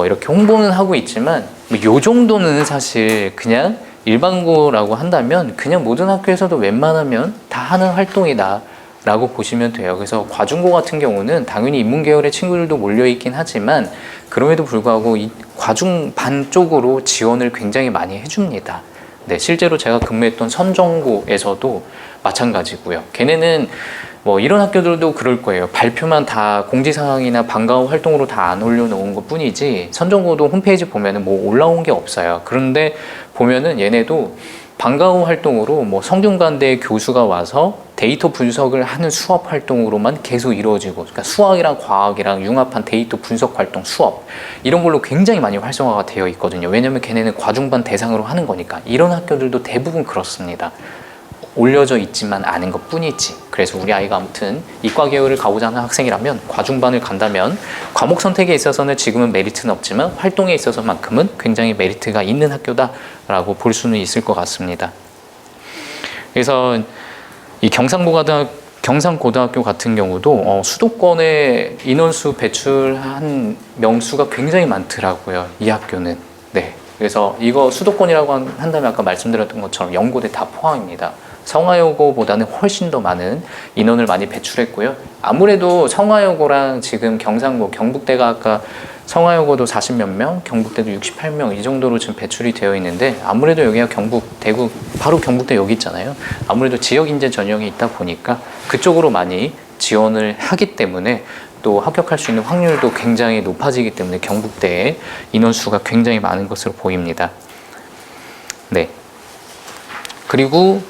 이렇게 홍보는 하고 있지만 요 정도는 사실 그냥 일반고라고 한다면 그냥 모든 학교에서도 웬만하면 다 하는 활동이다 라고 보시면 돼요. 그래서 과중고 같은 경우는 당연히 인문계열의 친구들도 몰려있긴 하지만 그럼에도 불구하고 이 과중반 쪽으로 지원을 굉장히 많이 해줍니다. 네, 실제로 제가 근무했던 선정고에서도 마찬가지고요. 걔네는 이런 학교들도 그럴 거예요. 발표만 다 공지사항이나 방과후 활동으로 다 안 올려놓은 것 뿐이지 선정고도 홈페이지 보면은 올라온 게 없어요. 그런데 보면은 얘네도 방과후 활동으로 성균관대 교수가 와서 데이터 분석을 하는 수업 활동으로만 계속 이루어지고, 그러니까 수학이랑 과학이랑 융합한 데이터 분석 활동 수업 이런 걸로 굉장히 많이 활성화가 되어 있거든요. 왜냐하면 걔네는 과중반 대상으로 하는 거니까. 이런 학교들도 대부분 그렇습니다. 올려져 있지만 않은 것 뿐이지. 그래서 우리 아이가 아무튼 이과 계열을 가고자 하는 학생이라면 과중반을 간다면 과목 선택에 있어서는 지금은 메리트는 없지만 활동에 있어서만큼은 굉장히 메리트가 있는 학교다라고 볼 수는 있을 것 같습니다. 그래서 이 경상고등학교 같은 경우도 수도권에 인원수 배출한 명수가 굉장히 많더라고요. 이 학교는. 네. 그래서 이거 수도권이라고 한다면 아까 말씀드렸던 것처럼 연고대 다 포함입니다. 성화여고보다는 훨씬 더 많은 인원을 많이 배출했고요. 아무래도 성화여고랑 지금 경상고, 경북대가 아까 성화여고도 40몇 명, 경북대도 68명 이 정도로 지금 배출이 되어 있는데 아무래도 여기가 경북, 대구, 바로 경북대 여기 있잖아요. 아무래도 지역인재 전형이 있다 보니까 그쪽으로 많이 지원을 하기 때문에 또 합격할 수 있는 확률도 굉장히 높아지기 때문에 경북대의 인원수가 굉장히 많은 것으로 보입니다. 네. 그리고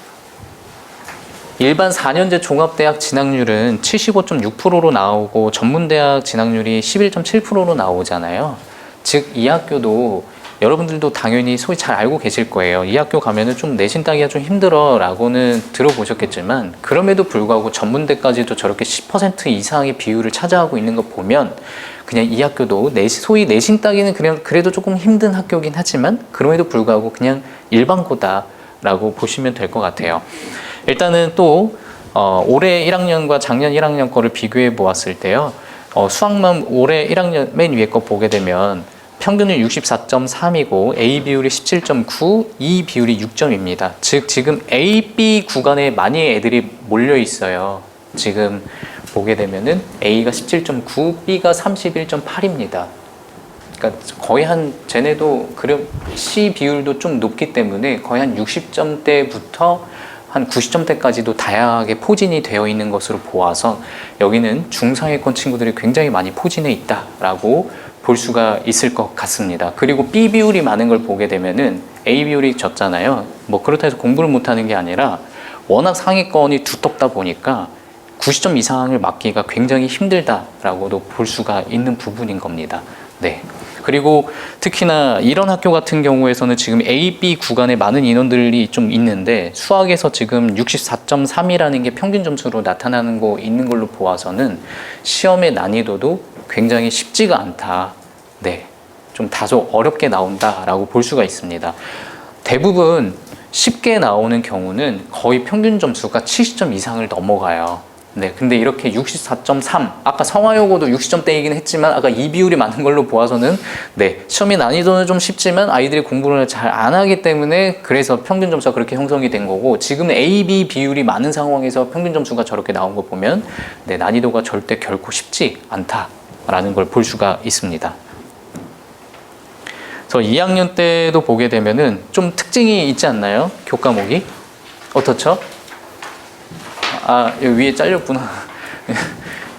일반 4년제 종합대학 진학률은 75.6%로 나오고 전문대학 진학률이 11.7%로 나오잖아요. 즉 이 학교도 여러분들도 당연히 소위 잘 알고 계실 거예요. 이 학교 가면은 좀 내신 따기가 좀 힘들어 라고는 들어보셨겠지만, 그럼에도 불구하고 전문대까지도 저렇게 10% 이상의 비율을 차지하고 있는 거 보면 그냥 이 학교도 소위 내신 따기는 그냥 그래도 조금 힘든 학교긴 하지만 그럼에도 불구하고 그냥 일반고다 라고 보시면 될 것 같아요. 일단은 또 올해 1학년과 작년 1학년 거를 비교해 보았을 때요, 수학만 올해 1학년 맨 위에 거 보게 되면 평균은 64.3이고 A 비율이 17.9, E 비율이 6점입니다. 즉 지금 A, B 구간에 많이 애들이 몰려 있어요. 지금 보게 되면은 A가 17.9, B가 31.8입니다. 그러니까 거의 쟤네도 C 비율도 좀 높기 때문에 거의 한 60점대부터 한 90점대까지도 다양하게 포진이 되어 있는 것으로 보아서 여기는 중상위권 친구들이 굉장히 많이 포진해 있다라고 볼 수가 있을 것 같습니다. 그리고 B 비율이 많은 걸 보게 되면은 A 비율이 적잖아요. 뭐 그렇다 해서 공부를 못하는 게 아니라 워낙 상위권이 두텁다 보니까 90점 이상을 맞기가 굉장히 힘들다라고도 볼 수가 있는 부분인 겁니다. 네. 그리고 특히나 이런 학교 같은 경우에서는 지금 A, B 구간에 많은 인원들이 좀 있는데 수학에서 지금 64.3이라는 게 평균 점수로 나타나는 거 있는 걸로 보아서는 시험의 난이도도 굉장히 쉽지가 않다. 네. 좀 다소 어렵게 나온다라고 볼 수가 있습니다. 대부분 쉽게 나오는 경우는 거의 평균 점수가 70점 이상을 넘어가요. 네, 근데 이렇게 64.3, 아까 성화여고도 60점대이긴 했지만 아까 이 비율이 많은 걸로 보아서는 네, 시험의 난이도는 좀 쉽지만 아이들이 공부를 잘 안 하기 때문에 그래서 평균 점수가 그렇게 형성이 된 거고, 지금 A, B 비율이 많은 상황에서 평균 점수가 저렇게 나온 거 보면 네, 난이도가 절대 결코 쉽지 않다라는 걸 볼 수가 있습니다. 그래서 2학년 때도 보게 되면은 좀 특징이 있지 않나요? 교과목이 어떻죠? 아, 여기 위에 잘렸구나.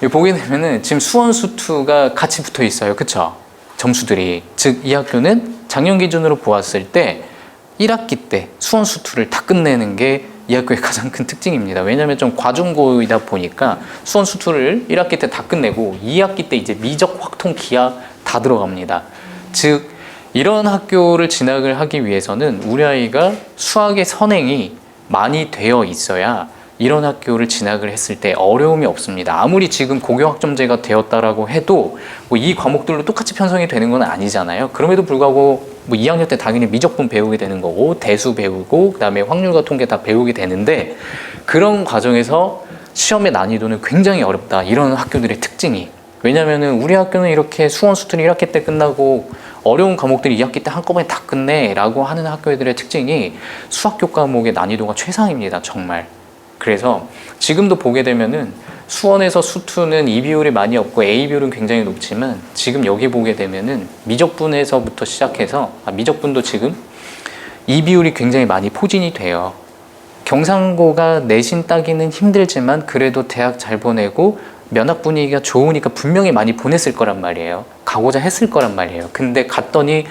여기 보게 되면은 지금 수원 수투가 같이 붙어 있어요. 그쵸? 점수들이. 즉, 이 학교는 작년 기준으로 보았을 때 1학기 때 수원 수투를 다 끝내는 게 이 학교의 가장 큰 특징입니다. 왜냐하면 좀 과중고이다 보니까 수원 수투를 1학기 때 다 끝내고 2학기 때 이제 미적, 확통, 기하 다 들어갑니다. 즉, 이런 학교를 진학을 하기 위해서는 우리 아이가 수학의 선행이 많이 되어 있어야 이런 학교를 진학을 했을 때 어려움이 없습니다. 아무리 지금 고교학점제가 되었다라고 해도 뭐 이 과목들로 똑같이 편성이 되는 건 아니잖아요. 그럼에도 불구하고 뭐 2학년 때 당연히 미적분 배우게 되는 거고 대수 배우고 그다음에 확률과 통계 다 배우게 되는데, 그런 과정에서 시험의 난이도는 굉장히 어렵다. 이런 학교들의 특징이. 왜냐면은 우리 학교는 이렇게 수원 수투는 1학기 때 끝나고 어려운 과목들이 2학기 때 한꺼번에 다 끝내 라고 하는 학교들의 특징이 수학 교과목의 난이도가 최상입니다. 정말. 그래서 지금도 보게 되면은 수원에서 수투는 E 비율이 많이 없고 A 비율은 굉장히 높지만 지금 여기 보게 되면은 미적분에서부터 시작해서 미적분도 지금 E 비율이 굉장히 많이 포진이 돼요. 경상고가 내신 따기는 힘들지만 그래도 대학 잘 보내고 면학 분위기가 좋으니까 분명히 많이 보냈을 거란 말이에요. 가고자 했을 거란 말이에요. 근데 갔더니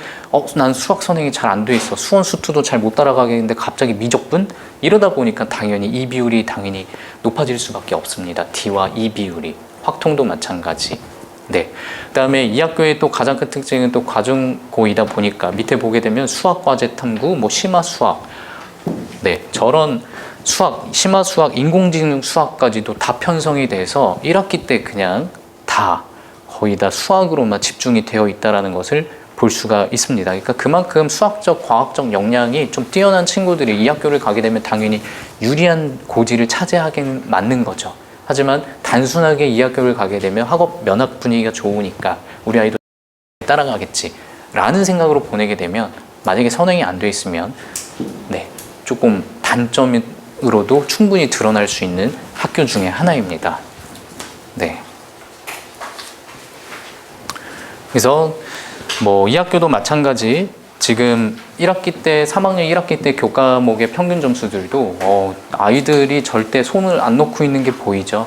난 수학 선행이 잘 안 돼 있어. 수원 수투도 잘 못 따라가겠는데 갑자기 미적분? 이러다 보니까 당연히 이 비율이 당연히 높아질 수밖에 없습니다. D와 E 비율이. 확통도 마찬가지. 네. 그다음에 이 학교의 또 가장 큰 특징은 또 과중고이다 보니까 밑에 보게 되면 수학 과제 탐구, 뭐 심화 수학. 네. 저런 수학, 심화 수학, 인공지능 수학까지도 다 편성이 돼서 1학기 때 그냥 다 거의 다 수학으로만 집중이 되어 있다는 것을 볼 수가 있습니다. 그러니까 그만큼 수학적, 과학적 역량이 좀 뛰어난 친구들이 이 학교를 가게 되면 당연히 유리한 고지를 차지하기는 맞는 거죠. 하지만 단순하게 이 학교를 가게 되면 학업 면학 분위기가 좋으니까 우리 아이도 따라가겠지 라는 생각으로 보내게 되면 만약에 선행이 안 돼 있으면 네, 조금 단점으로도 충분히 드러날 수 있는 학교 중에 하나입니다. 네. 그래서 뭐 이 학교도 마찬가지 지금 1학기 때 3학년 1학기 때 교과목의 평균 점수들도 아이들이 절대 손을 안 놓고 있는 게 보이죠.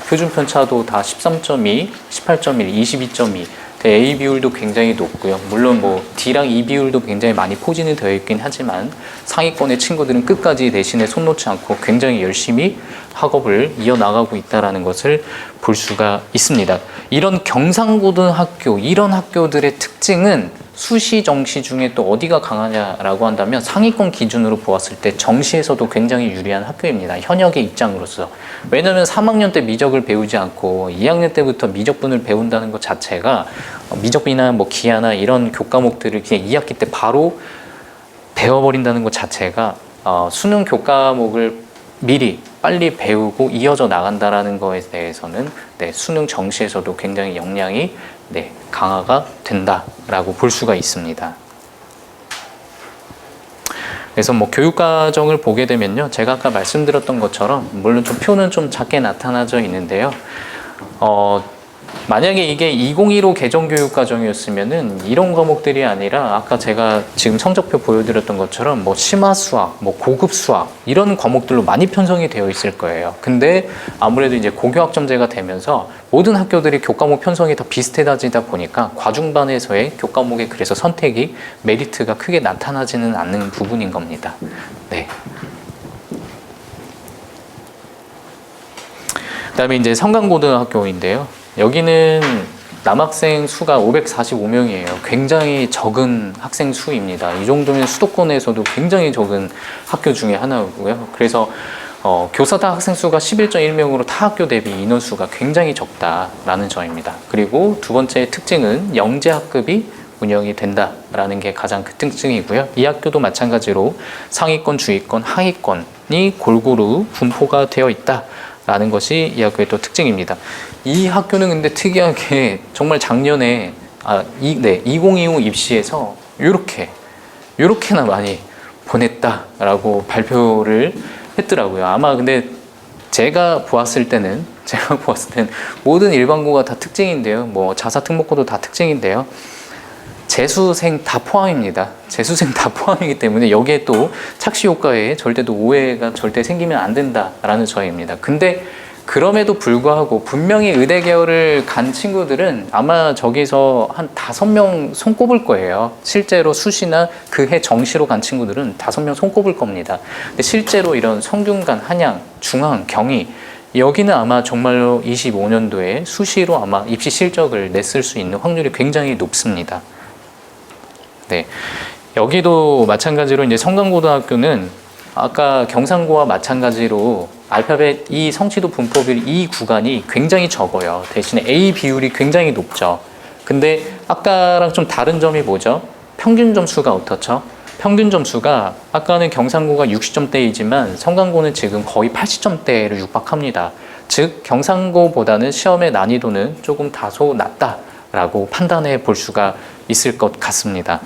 표준 편차도 다 13.2, 18.1, 22.2. A 비율도 굉장히 높고요. 물론 뭐 D랑 E 비율도 굉장히 많이 포진이 되어 있긴 하지만 상위권의 친구들은 끝까지 내신에 손 놓지 않고 굉장히 열심히 학업을 이어나가고 있다는 것을 볼 수가 있습니다. 이런 경상고등학교, 이런 학교들의 특징은 수시, 정시 중에 또 어디가 강하냐라고 한다면 상위권 기준으로 보았을 때 정시에서도 굉장히 유리한 학교입니다. 현역의 입장으로서. 왜냐하면 3학년 때 미적을 배우지 않고 2학년 때부터 미적분을 배운다는 것 자체가 미적이나 뭐 기하나 이런 교과목들을 그냥 2학기 때 바로 배워버린다는 것 자체가 수능 교과목을 미리 빨리 배우고 이어져 나간다라는 것에 대해서는 수능 정시에서도 굉장히 역량이 강화가 된다라고 볼 수가 있습니다. 그래서 뭐 교육과정을 보게 되면요, 제가 아까 말씀드렸던 것처럼 물론 좀 표는 좀 작게 나타나져 있는데요. 만약에 이게 2015 개정교육과정이었으면은 이런 과목들이 아니라 아까 제가 지금 성적표 보여드렸던 것처럼 뭐 심화 수학, 뭐 고급 수학 이런 과목들로 많이 편성이 되어 있을 거예요. 근데 아무래도 이제 고교학점제가 되면서 모든 학교들이 교과목 편성이 더 비슷해지다 보니까 과중반에서의 교과목의 그래서 선택이 메리트가 크게 나타나지는 않는 부분인 겁니다. 네. 그다음에 이제 성강고등학교인데요. 여기는 남학생 수가 545명이에요. 굉장히 적은 학생 수입니다. 이 정도면 수도권에서도 굉장히 적은 학교 중에 하나고요. 그래서 교사당 학생 수가 11.1명으로 타 학교 대비 인원수가 굉장히 적다라는 점입니다. 그리고 두 번째 특징은 영재학급이 운영이 된다라는 게 가장 큰 특징이고요. 이 학교도 마찬가지로 상위권, 주위권, 하위권이 골고루 분포가 되어 있다. 라는 것이 이 학교의 또 특징입니다. 이 학교는 근데 특이하게 정말 작년에 2025 입시에서 요렇게나 많이 보냈다라고 발표를 했더라고요. 아마 근데 제가 보았을 때는 모든 일반고가 다 특징인데요. 뭐 자사 특목고도 다 특징인데요. 재수생 다 포함입니다. 재수생 다 포함이기 때문에 여기에 또 착시 효과에 절대도 오해가 절대 생기면 안 된다라는 점입니다. 근데 그럼에도 불구하고 분명히 의대 계열을 간 친구들은 아마 저기서 한 5명 손꼽을 거예요. 실제로 수시나 그 해 정시로 간 친구들은 5명 손꼽을 겁니다. 근데 실제로 이런 성균관, 한양, 중앙, 경희 여기는 아마 정말로 25년도에 수시로 아마 입시 실적을 냈을 수 있는 확률이 굉장히 높습니다. 네, 여기도 마찬가지로 이제 성강고등학교는 아까 경상고와 마찬가지로 알파벳 이 성취도 분포비 이 구간이 굉장히 적어요. 대신에 A 비율이 굉장히 높죠. 근데 아까랑 좀 다른 점이 뭐죠? 평균 점수가 어떻죠? 평균 점수가 아까는 경상고가 60점대이지만 성강고는 지금 거의 80점대를 육박합니다. 즉 경상고보다는 시험의 난이도는 조금 다소 낮다라고 판단해 볼 수가 있을 것 같습니다.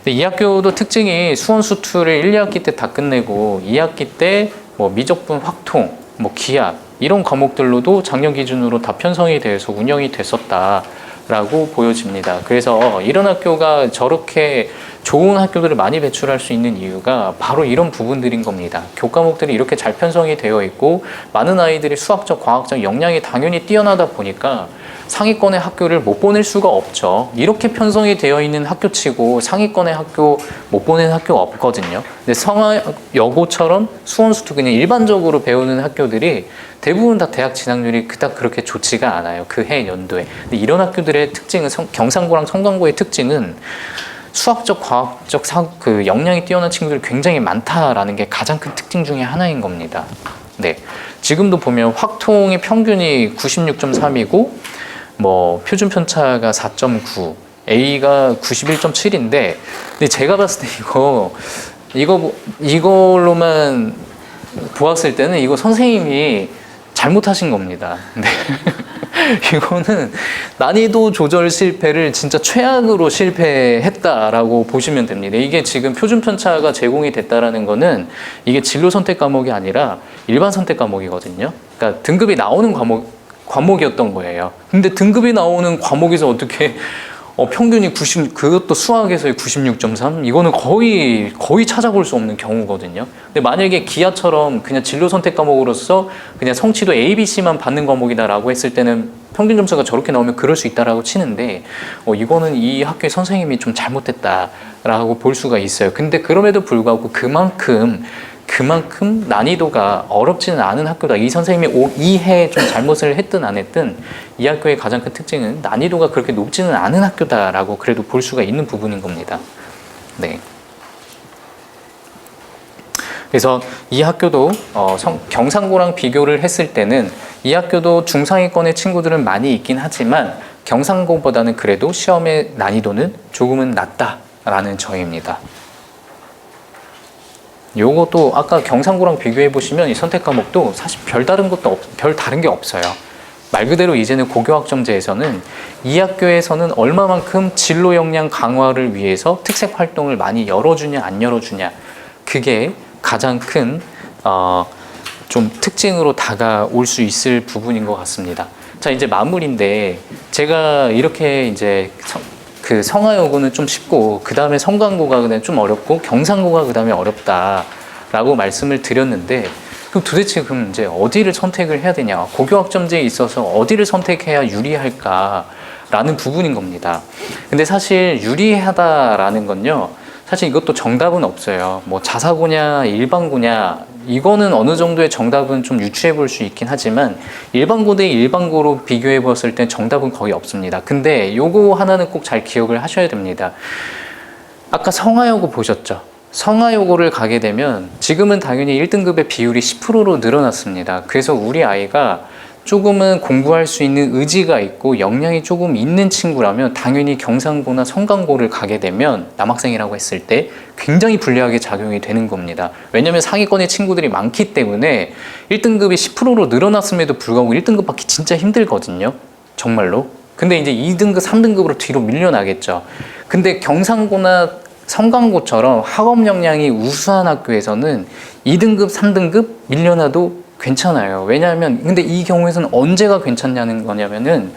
이 학교도 특징이 수원 수투를 1, 2학기 때 다 끝내고 2학기 때 뭐 미적분, 확통, 뭐 기하 이런 과목들로도 작년 기준으로 다 편성이 돼서 운영이 됐었다라고 보여집니다. 그래서 이런 학교가 저렇게 좋은 학교들을 많이 배출할 수 있는 이유가 바로 이런 부분들인 겁니다. 교과목들이 이렇게 잘 편성이 되어 있고 많은 아이들이 수학적, 과학적 역량이 당연히 뛰어나다 보니까 상위권의 학교를 못 보낼 수가 없죠. 이렇게 편성이 되어 있는 학교치고 상위권의 학교 못 보내는 학교가 없거든요. 근데 성화여고처럼 수원수도 그냥 일반적으로 배우는 학교들이 대부분 다 대학 진학률이 그닥 그렇게 좋지가 않아요. 그 해 연도에. 근데 이런 학교들의 특징은 경상고랑 성강고의 특징은 수학적, 과학적 그 역량이 뛰어난 친구들이 굉장히 많다라는 게 가장 큰 특징 중에 하나인 겁니다. 네, 지금도 보면 확통의 평균이 96.3이고 뭐 표준 편차가 4.9, A가 91.7인데, 근데 제가 봤을 때 이걸로만 보았을 때는 이거 선생님이 잘못하신 겁니다. 네. 이거는 난이도 조절 실패를 진짜 최악으로 실패했다라고 보시면 됩니다. 이게 지금 표준 편차가 제공이 됐다라는 거는 이게 진로 선택 과목이 아니라 일반 선택 과목이거든요. 그러니까 등급이 나오는 과목이었던 거예요. 근데 등급이 나오는 과목에서 어떻게 평균이 90, 그것도 수학에서의 96.3? 이거는 거의 찾아볼 수 없는 경우거든요. 근데 만약에 기하처럼 그냥 진로 선택 과목으로서 그냥 성취도 A, B, C만 받는 과목이다라고 했을 때는 평균 점수가 저렇게 나오면 그럴 수 있다라고 치는데, 이거는 이 학교의 선생님이 좀 잘못됐다라고 볼 수가 있어요. 근데 그럼에도 불구하고 그만큼 난이도가 어렵지는 않은 학교다. 이 선생님이 이해 좀 잘못을 했든 안 했든 이 학교의 가장 큰 특징은 난이도가 그렇게 높지는 않은 학교다라고 그래도 볼 수가 있는 부분인 겁니다. 네. 그래서 이 학교도 경상고랑 비교를 했을 때는 이 학교도 중상위권의 친구들은 많이 있긴 하지만 경상고보다는 그래도 시험의 난이도는 조금은 낮다라는 점입니다. 요것도 아까 경상고랑 비교해 보시면 이 선택 과목도 사실 별 다른 게 없어요. 말 그대로 이제는 고교학점제에서는 이 학교에서는 얼마만큼 진로 역량 강화를 위해서 특색 활동을 많이 열어주냐 안 열어주냐, 그게 가장 큰 좀 특징으로 다가올 수 있을 부분인 것 같습니다. 자, 이제 마무리인데, 제가 이렇게 이제 그 성화여고는 좀 쉽고 그 다음에 성강고가 그다음에 좀 어렵고 경상고가 그 다음에 어렵다라고 말씀을 드렸는데, 그럼 도대체 그럼 이제 어디를 선택을 해야 되냐, 고교학점제에 있어서 어디를 선택해야 유리할까라는 부분인 겁니다. 근데 사실 유리하다라는 건요, 사실 이것도 정답은 없어요. 뭐 자사고냐 일반고냐, 이거는 어느 정도의 정답은 좀 유추해 볼 수 있긴 하지만 일반고 대 일반고로 비교해 봤을 땐 정답은 거의 없습니다. 근데 요거 하나는 꼭 잘 기억을 하셔야 됩니다. 아까 성화여고 보셨죠? 성화여고를 가게 되면 지금은 당연히 1등급의 비율이 10%로 늘어났습니다. 그래서 우리 아이가 조금은 공부할 수 있는 의지가 있고 역량이 조금 있는 친구라면 당연히 경상고나 성강고를 가게 되면 남학생이라고 했을 때 굉장히 불리하게 작용이 되는 겁니다. 왜냐하면 상위권의 친구들이 많기 때문에 1등급이 10%로 늘어났음에도 불구하고 1등급 받기 진짜 힘들거든요. 정말로. 근데 이제 2등급, 3등급으로 뒤로 밀려나겠죠. 근데 경상고나 성강고처럼 학업 역량이 우수한 학교에서는 2등급, 3등급 밀려나도 괜찮아요. 왜냐하면 근데 이 경우에서는 언제가 괜찮냐는 거냐면은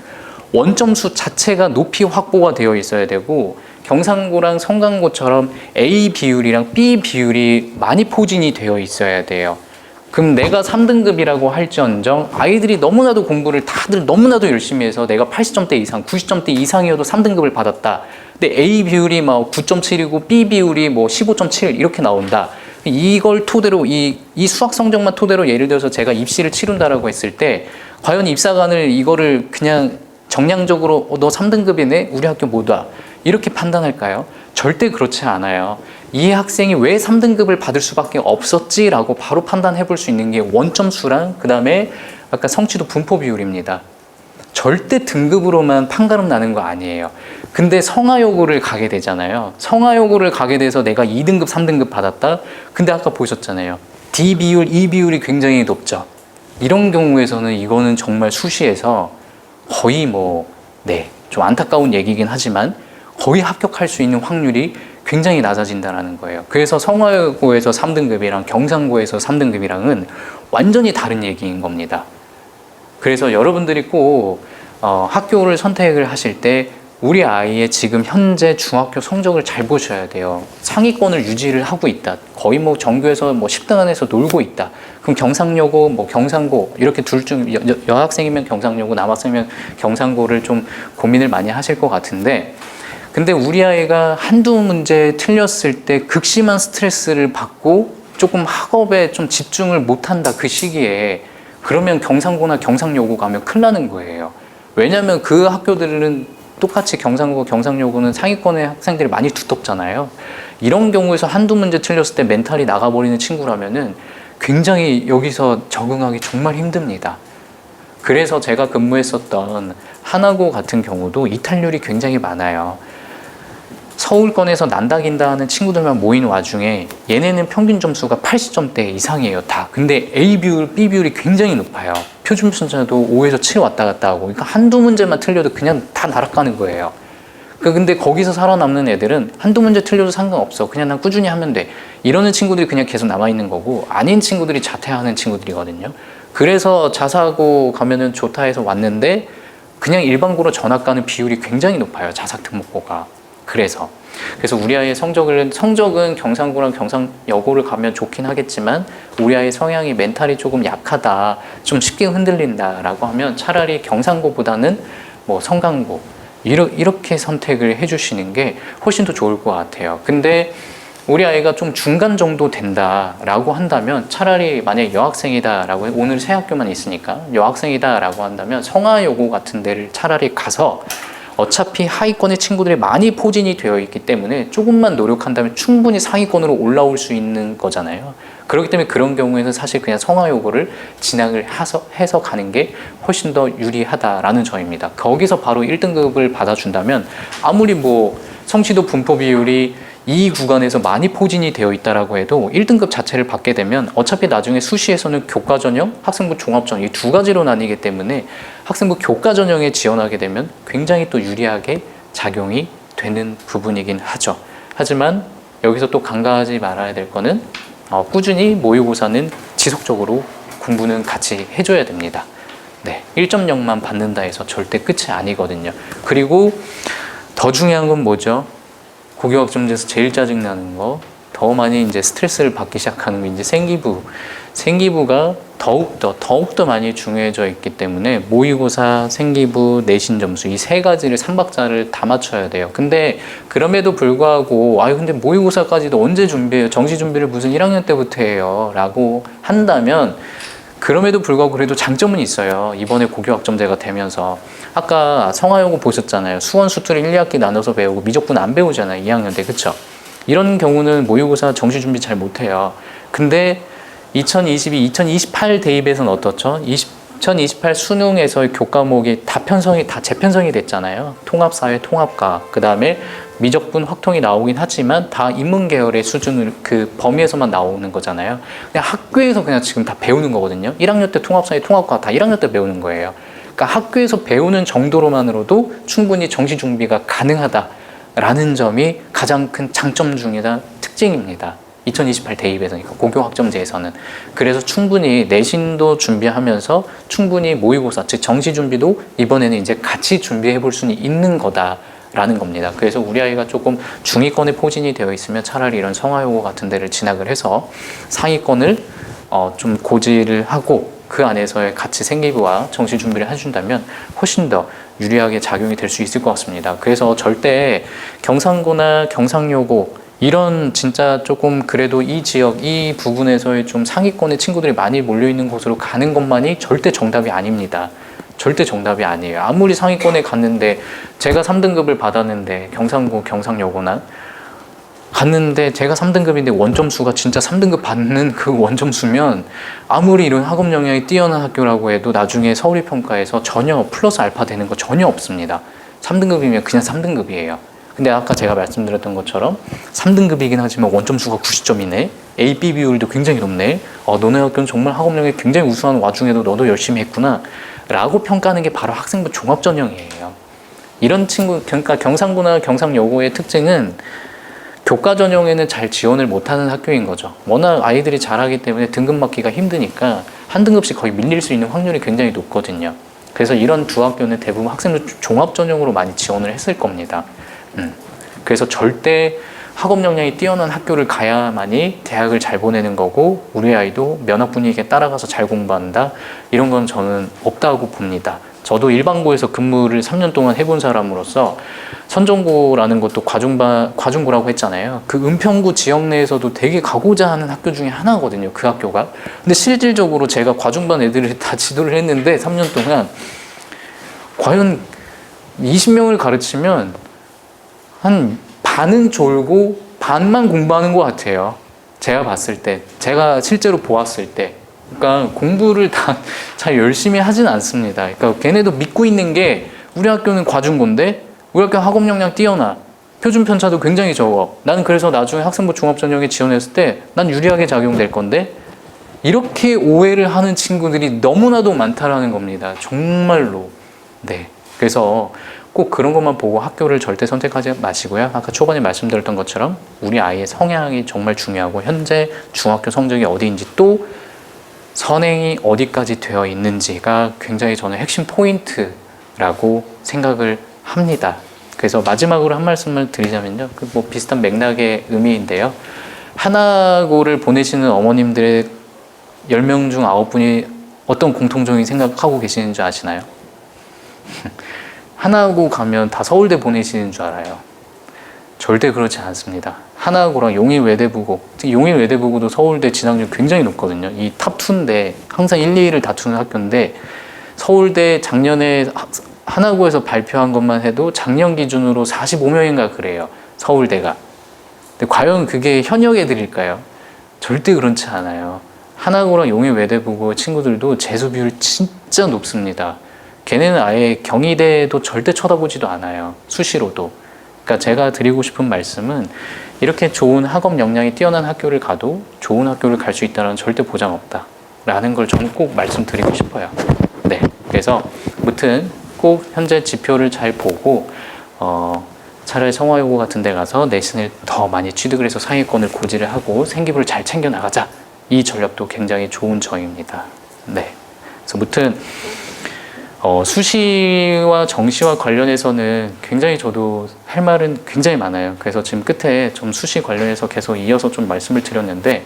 원점수 자체가 높이 확보가 되어 있어야 되고, 경상고랑 성강고처럼 A 비율이랑 B 비율이 많이 포진이 되어 있어야 돼요. 그럼 내가 3등급이라고 할지언정 아이들이 너무나도 공부를 다들 너무나도 열심히 해서 내가 80점대 이상, 90점대 이상이어도 3등급을 받았다. 근데 A 비율이 막 9.7이고 B 비율이 뭐 15.7 이렇게 나온다. 이걸 토대로 이 수학 성적만 토대로 예를 들어서 제가 입시를 치른다라고 했을 때 과연 입사관을 이거를 그냥 정량적으로 너 3등급이네? 우리 학교 못 와. 이렇게 판단할까요? 절대 그렇지 않아요. 이 학생이 왜 3등급을 받을 수밖에 없었지라고 바로 판단해 볼 수 있는 게 원점수랑 그 다음에 아까 성취도 분포 비율입니다. 절대 등급으로만 판가름 나는 거 아니에요. 근데 성화여고를 가게 되잖아요. 성화여고를 가게 돼서 내가 2등급, 3등급 받았다? 근데 아까 보셨잖아요. D 비율, E 비율이 굉장히 높죠. 이런 경우에서는 이거는 정말 수시에서 거의 좀 안타까운 얘기긴 하지만 거의 합격할 수 있는 확률이 굉장히 낮아진다는 거예요. 그래서 성화여고에서 3등급이랑 경상고에서 3등급이랑은 완전히 다른 얘기인 겁니다. 그래서 여러분들이 꼭 학교를 선택을 하실 때 우리 아이의 지금 현재 중학교 성적을 잘 보셔야 돼요. 상위권을 유지를 하고 있다. 거의 전교에서 10등 안에서 놀고 있다. 그럼 경상여고, 경상고 이렇게 둘 중 여학생이면 경상여고, 남학생이면 경상고를 좀 고민을 많이 하실 것 같은데, 근데 우리 아이가 한두 문제 틀렸을 때 극심한 스트레스를 받고 조금 학업에 좀 집중을 못한다, 그 시기에, 그러면 경상고나 경상여고 가면 큰일 나는 거예요. 왜냐하면 그 학교들은 똑같이 경상고, 경상여고는 상위권의 학생들이 많이 두텁잖아요. 이런 경우에서 한두 문제 틀렸을 때 멘탈이 나가버리는 친구라면은 굉장히 여기서 적응하기 정말 힘듭니다. 그래서 제가 근무했었던 하나고 같은 경우도 이탈률이 굉장히 많아요. 서울권에서 난다긴다 하는 친구들만 모인 와중에 얘네는 평균 점수가 80점대 이상이에요, 다. 근데 A 비율, B 비율이 굉장히 높아요. 표준 편차도 5에서 7 왔다 갔다 하고, 그러니까 한두 문제만 틀려도 그냥 다 날아가는 거예요. 근데 거기서 살아남는 애들은 한두 문제 틀려도 상관없어, 그냥 난 꾸준히 하면 돼, 이러는 친구들이 그냥 계속 남아있는 거고, 아닌 친구들이 자퇴하는 친구들이거든요. 그래서 자사고 가면은 좋다 해서 왔는데 그냥 일반고로 전학 가는 비율이 굉장히 높아요. 자사특목고가. 그래서 우리 아이의 성적은 경상고랑 경상여고를 가면 좋긴 하겠지만 우리 아이의 성향이 멘탈이 조금 약하다, 좀 쉽게 흔들린다라고 하면 차라리 경상고보다는 뭐 성강고 이렇게 선택을 해주시는 게 훨씬 더 좋을 것 같아요. 근데 우리 아이가 좀 중간 정도 된다라고 한다면 차라리 만약에 여학생이다라고 오늘 새 학교만 있으니까 여학생이다라고 한다면 성화여고 같은 데를 차라리 가서 어차피 하위권의 친구들이 많이 포진이 되어 있기 때문에 조금만 노력한다면 충분히 상위권으로 올라올 수 있는 거잖아요. 그렇기 때문에 그런 경우에는 사실 그냥 성화여고를 진학을 해서 가는 게 훨씬 더 유리하다라는 점입니다. 거기서 바로 1등급을 받아준다면 아무리 뭐 성취도 분포 비율이 이 구간에서 많이 포진이 되어 있다라고 해도 1등급 자체를 받게 되면 어차피 나중에 수시에서는 교과 전형, 학생부 종합 전형 이 두 가지로 나뉘기 때문에 학생부 교과 전형에 지원하게 되면 굉장히 또 유리하게 작용이 되는 부분이긴 하죠. 하지만 여기서 또 간과하지 말아야 될 거는 꾸준히 모의고사는 지속적으로 공부는 같이 해줘야 됩니다. 네, 1.0만 받는다 해서 절대 끝이 아니거든요. 그리고 더 중요한 건 뭐죠? 고교학점제에서 제일 짜증나는 거, 더 많이 이제 스트레스를 받기 시작하는 게 이제 생기부가 더욱더 많이 중요해져 있기 때문에 모의고사, 생기부, 내신 점수 이 세 가지를 3박자를 다 맞춰야 돼요. 근데 그럼에도 불구하고 근데 모의고사까지도 언제 준비해요? 정시 준비를 무슨 1학년 때부터 해요? 라고 한다면 그럼에도 불구하고 그래도 장점은 있어요. 이번에 고교학점제가 되면서 아까 성화여고 보셨잖아요. 수원, 수투를 1, 2학기 나눠서 배우고 미적분 안 배우잖아요. 2학년 때. 그쵸? 이런 경우는 모의고사 정시 준비 잘 못해요. 근데 2028 대입에서는 어떻죠? 2028 수능에서의 교과목이 다 재편성이 됐잖아요. 통합사회, 통합과 그 다음에 미적분 확통이 나오긴 하지만 다 인문 계열의 수준을 그 범위에서만 나오는 거잖아요. 그냥 학교에서 그냥 지금 다 배우는 거거든요. 1학년 때 통합사회, 통합과 다 1학년 때 배우는 거예요. 그러니까 학교에서 배우는 정도로만으로도 충분히 정시 준비가 가능하다라는 점이 가장 큰 장점 중이다 특징입니다. 2028 대입에서, 그러니까 고교학점제에서는. 그래서 충분히 내신도 준비하면서 충분히 모의고사, 즉 정시 준비도 이번에는 이제 같이 준비해 볼 수는 있는 거다라는 겁니다. 그래서 우리 아이가 조금 중위권에 포진이 되어 있으면 차라리 이런 성화여고 같은 데를 진학을 해서 상위권을 좀 고지를 하고 그 안에서의 같이 생기부와 정시 준비를 해준다면 훨씬 더 유리하게 작용이 될 수 있을 것 같습니다. 그래서 절대 경상고나 경상여고 이런 진짜 조금 그래도 이 지역, 이 부분에서의 좀 상위권의 친구들이 많이 몰려있는 곳으로 가는 것만이 절대 정답이 아닙니다. 절대 정답이 아니에요. 아무리 상위권에 갔는데 제가 3등급을 받았는데 경상고, 경상여고나 갔는데 제가 3등급인데 원점수가 진짜 3등급 받는 그 원점수면 아무리 이런 학업 역량이 뛰어난 학교라고 해도 나중에 서울이 평가에서 전혀 플러스 알파 되는 거 전혀 없습니다. 3등급이면 그냥 3등급이에요. 근데 아까 제가 말씀드렸던 것처럼 3등급이긴 하지만 원점수가 90점이네. A, B 비율도 굉장히 높네. 너네 학교는 정말 학업력이 굉장히 우수한 와중에도 너도 열심히 했구나 라고 평가하는 게 바로 학생부 종합전형이에요. 이런 친구, 그러니까 경상고나 경상여고의 특징은 교과 전형에는 잘 지원을 못하는 학교인 거죠. 워낙 아이들이 잘하기 때문에 등급 맞기가 힘드니까 한 등급씩 거의 밀릴 수 있는 확률이 굉장히 높거든요. 그래서 이런 두 학교는 대부분 학생부 종합 전형으로 많이 지원을 했을 겁니다. 그래서 절대 학업 역량이 뛰어난 학교를 가야만이 대학을 잘 보내는 거고 우리 아이도 면학 분위기에 따라가서 잘 공부한다 이런 건 저는 없다고 봅니다. 저도 일반고에서 근무를 3년 동안 해본 사람으로서 선전고라는 것도 과중고라고 했잖아요. 그 은평구 지역 내에서도 되게 가고자 하는 학교 중에 하나거든요. 그 학교가. 근데 실질적으로 제가 과중반 애들을 다 지도를 했는데 3년 동안 과연 20명을 가르치면 한 반은 졸고 반만 공부하는 것 같아요. 제가 봤을 때, 제가 실제로 보았을 때. 그러니까 공부를 다 잘 열심히 하진 않습니다. 그러니까 걔네도 믿고 있는 게 우리 학교는 과중고인데 우리 학교 학업 역량 뛰어나. 표준 편차도 굉장히 적어. 나는 그래서 나중에 학생부 종합전형에 지원했을 때 난 유리하게 작용될 건데 이렇게 오해를 하는 친구들이 너무나도 많다라는 겁니다. 정말로. 네. 그래서 꼭 그런 것만 보고 학교를 절대 선택하지 마시고요. 아까 초반에 말씀드렸던 것처럼 우리 아이의 성향이 정말 중요하고 현재 중학교 성적이 어디인지 또 선행이 어디까지 되어 있는지가 굉장히 저는 핵심 포인트 라고 생각을 합니다. 그래서 마지막으로 한 말씀을 드리자면요. 그 뭐 비슷한 맥락의 의미인데요. 하나고를 보내시는 어머님들의 10명 중 9분이 어떤 공통적인 생각하고 계시는 줄 아시나요? 하나고 가면 다 서울대 보내시는 줄 알아요. 절대 그렇지 않습니다. 하나고랑 용인외대부고, 특히 용인외대부고도 서울대 진학률 굉장히 높거든요. 이 탑2인데 항상 1, 2위를 다투는 학교인데 서울대 작년에 하나고에서 발표한 것만 해도 작년 기준으로 45명인가 그래요. 서울대가. 근데 과연 그게 현역 애들일까요? 절대 그렇지 않아요. 하나고랑 용인외대부고 친구들도 재수 비율 진짜 높습니다. 걔네는 아예 경희대도 절대 쳐다보지도 않아요. 수시로도. 그러니까 제가 드리고 싶은 말씀은 이렇게 좋은 학업 역량이 뛰어난 학교를 가도 좋은 학교를 갈 수 있다는 절대 보장 없다 라는 걸 저는 꼭 말씀드리고 싶어요. 네, 그래서 무튼 꼭 현재 지표를 잘 보고 차라리 성화여고 같은 데 가서 내신을 더 많이 취득을 해서 상위권을 고지를 하고 생기부를 잘 챙겨 나가자. 이 전략도 굉장히 좋은 점입니다. 네, 그래서 무튼 수시와 정시와 관련해서는 굉장히 저도 할 말은 굉장히 많아요. 그래서 지금 끝에 좀 수시 관련해서 계속 이어서 좀 말씀을 드렸는데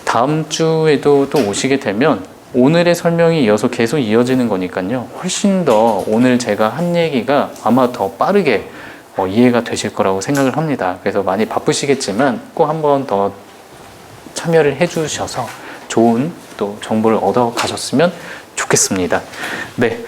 다음 주에도 또 오시게 되면 오늘의 설명이 이어서 계속 이어지는 거니까요. 훨씬 더 오늘 제가 한 얘기가 아마 더 빠르게 이해가 되실 거라고 생각을 합니다. 그래서 많이 바쁘시겠지만 꼭 한 번 더 참여를 해주셔서 좋은 또 정보를 얻어 가셨으면 좋겠습니다. 네.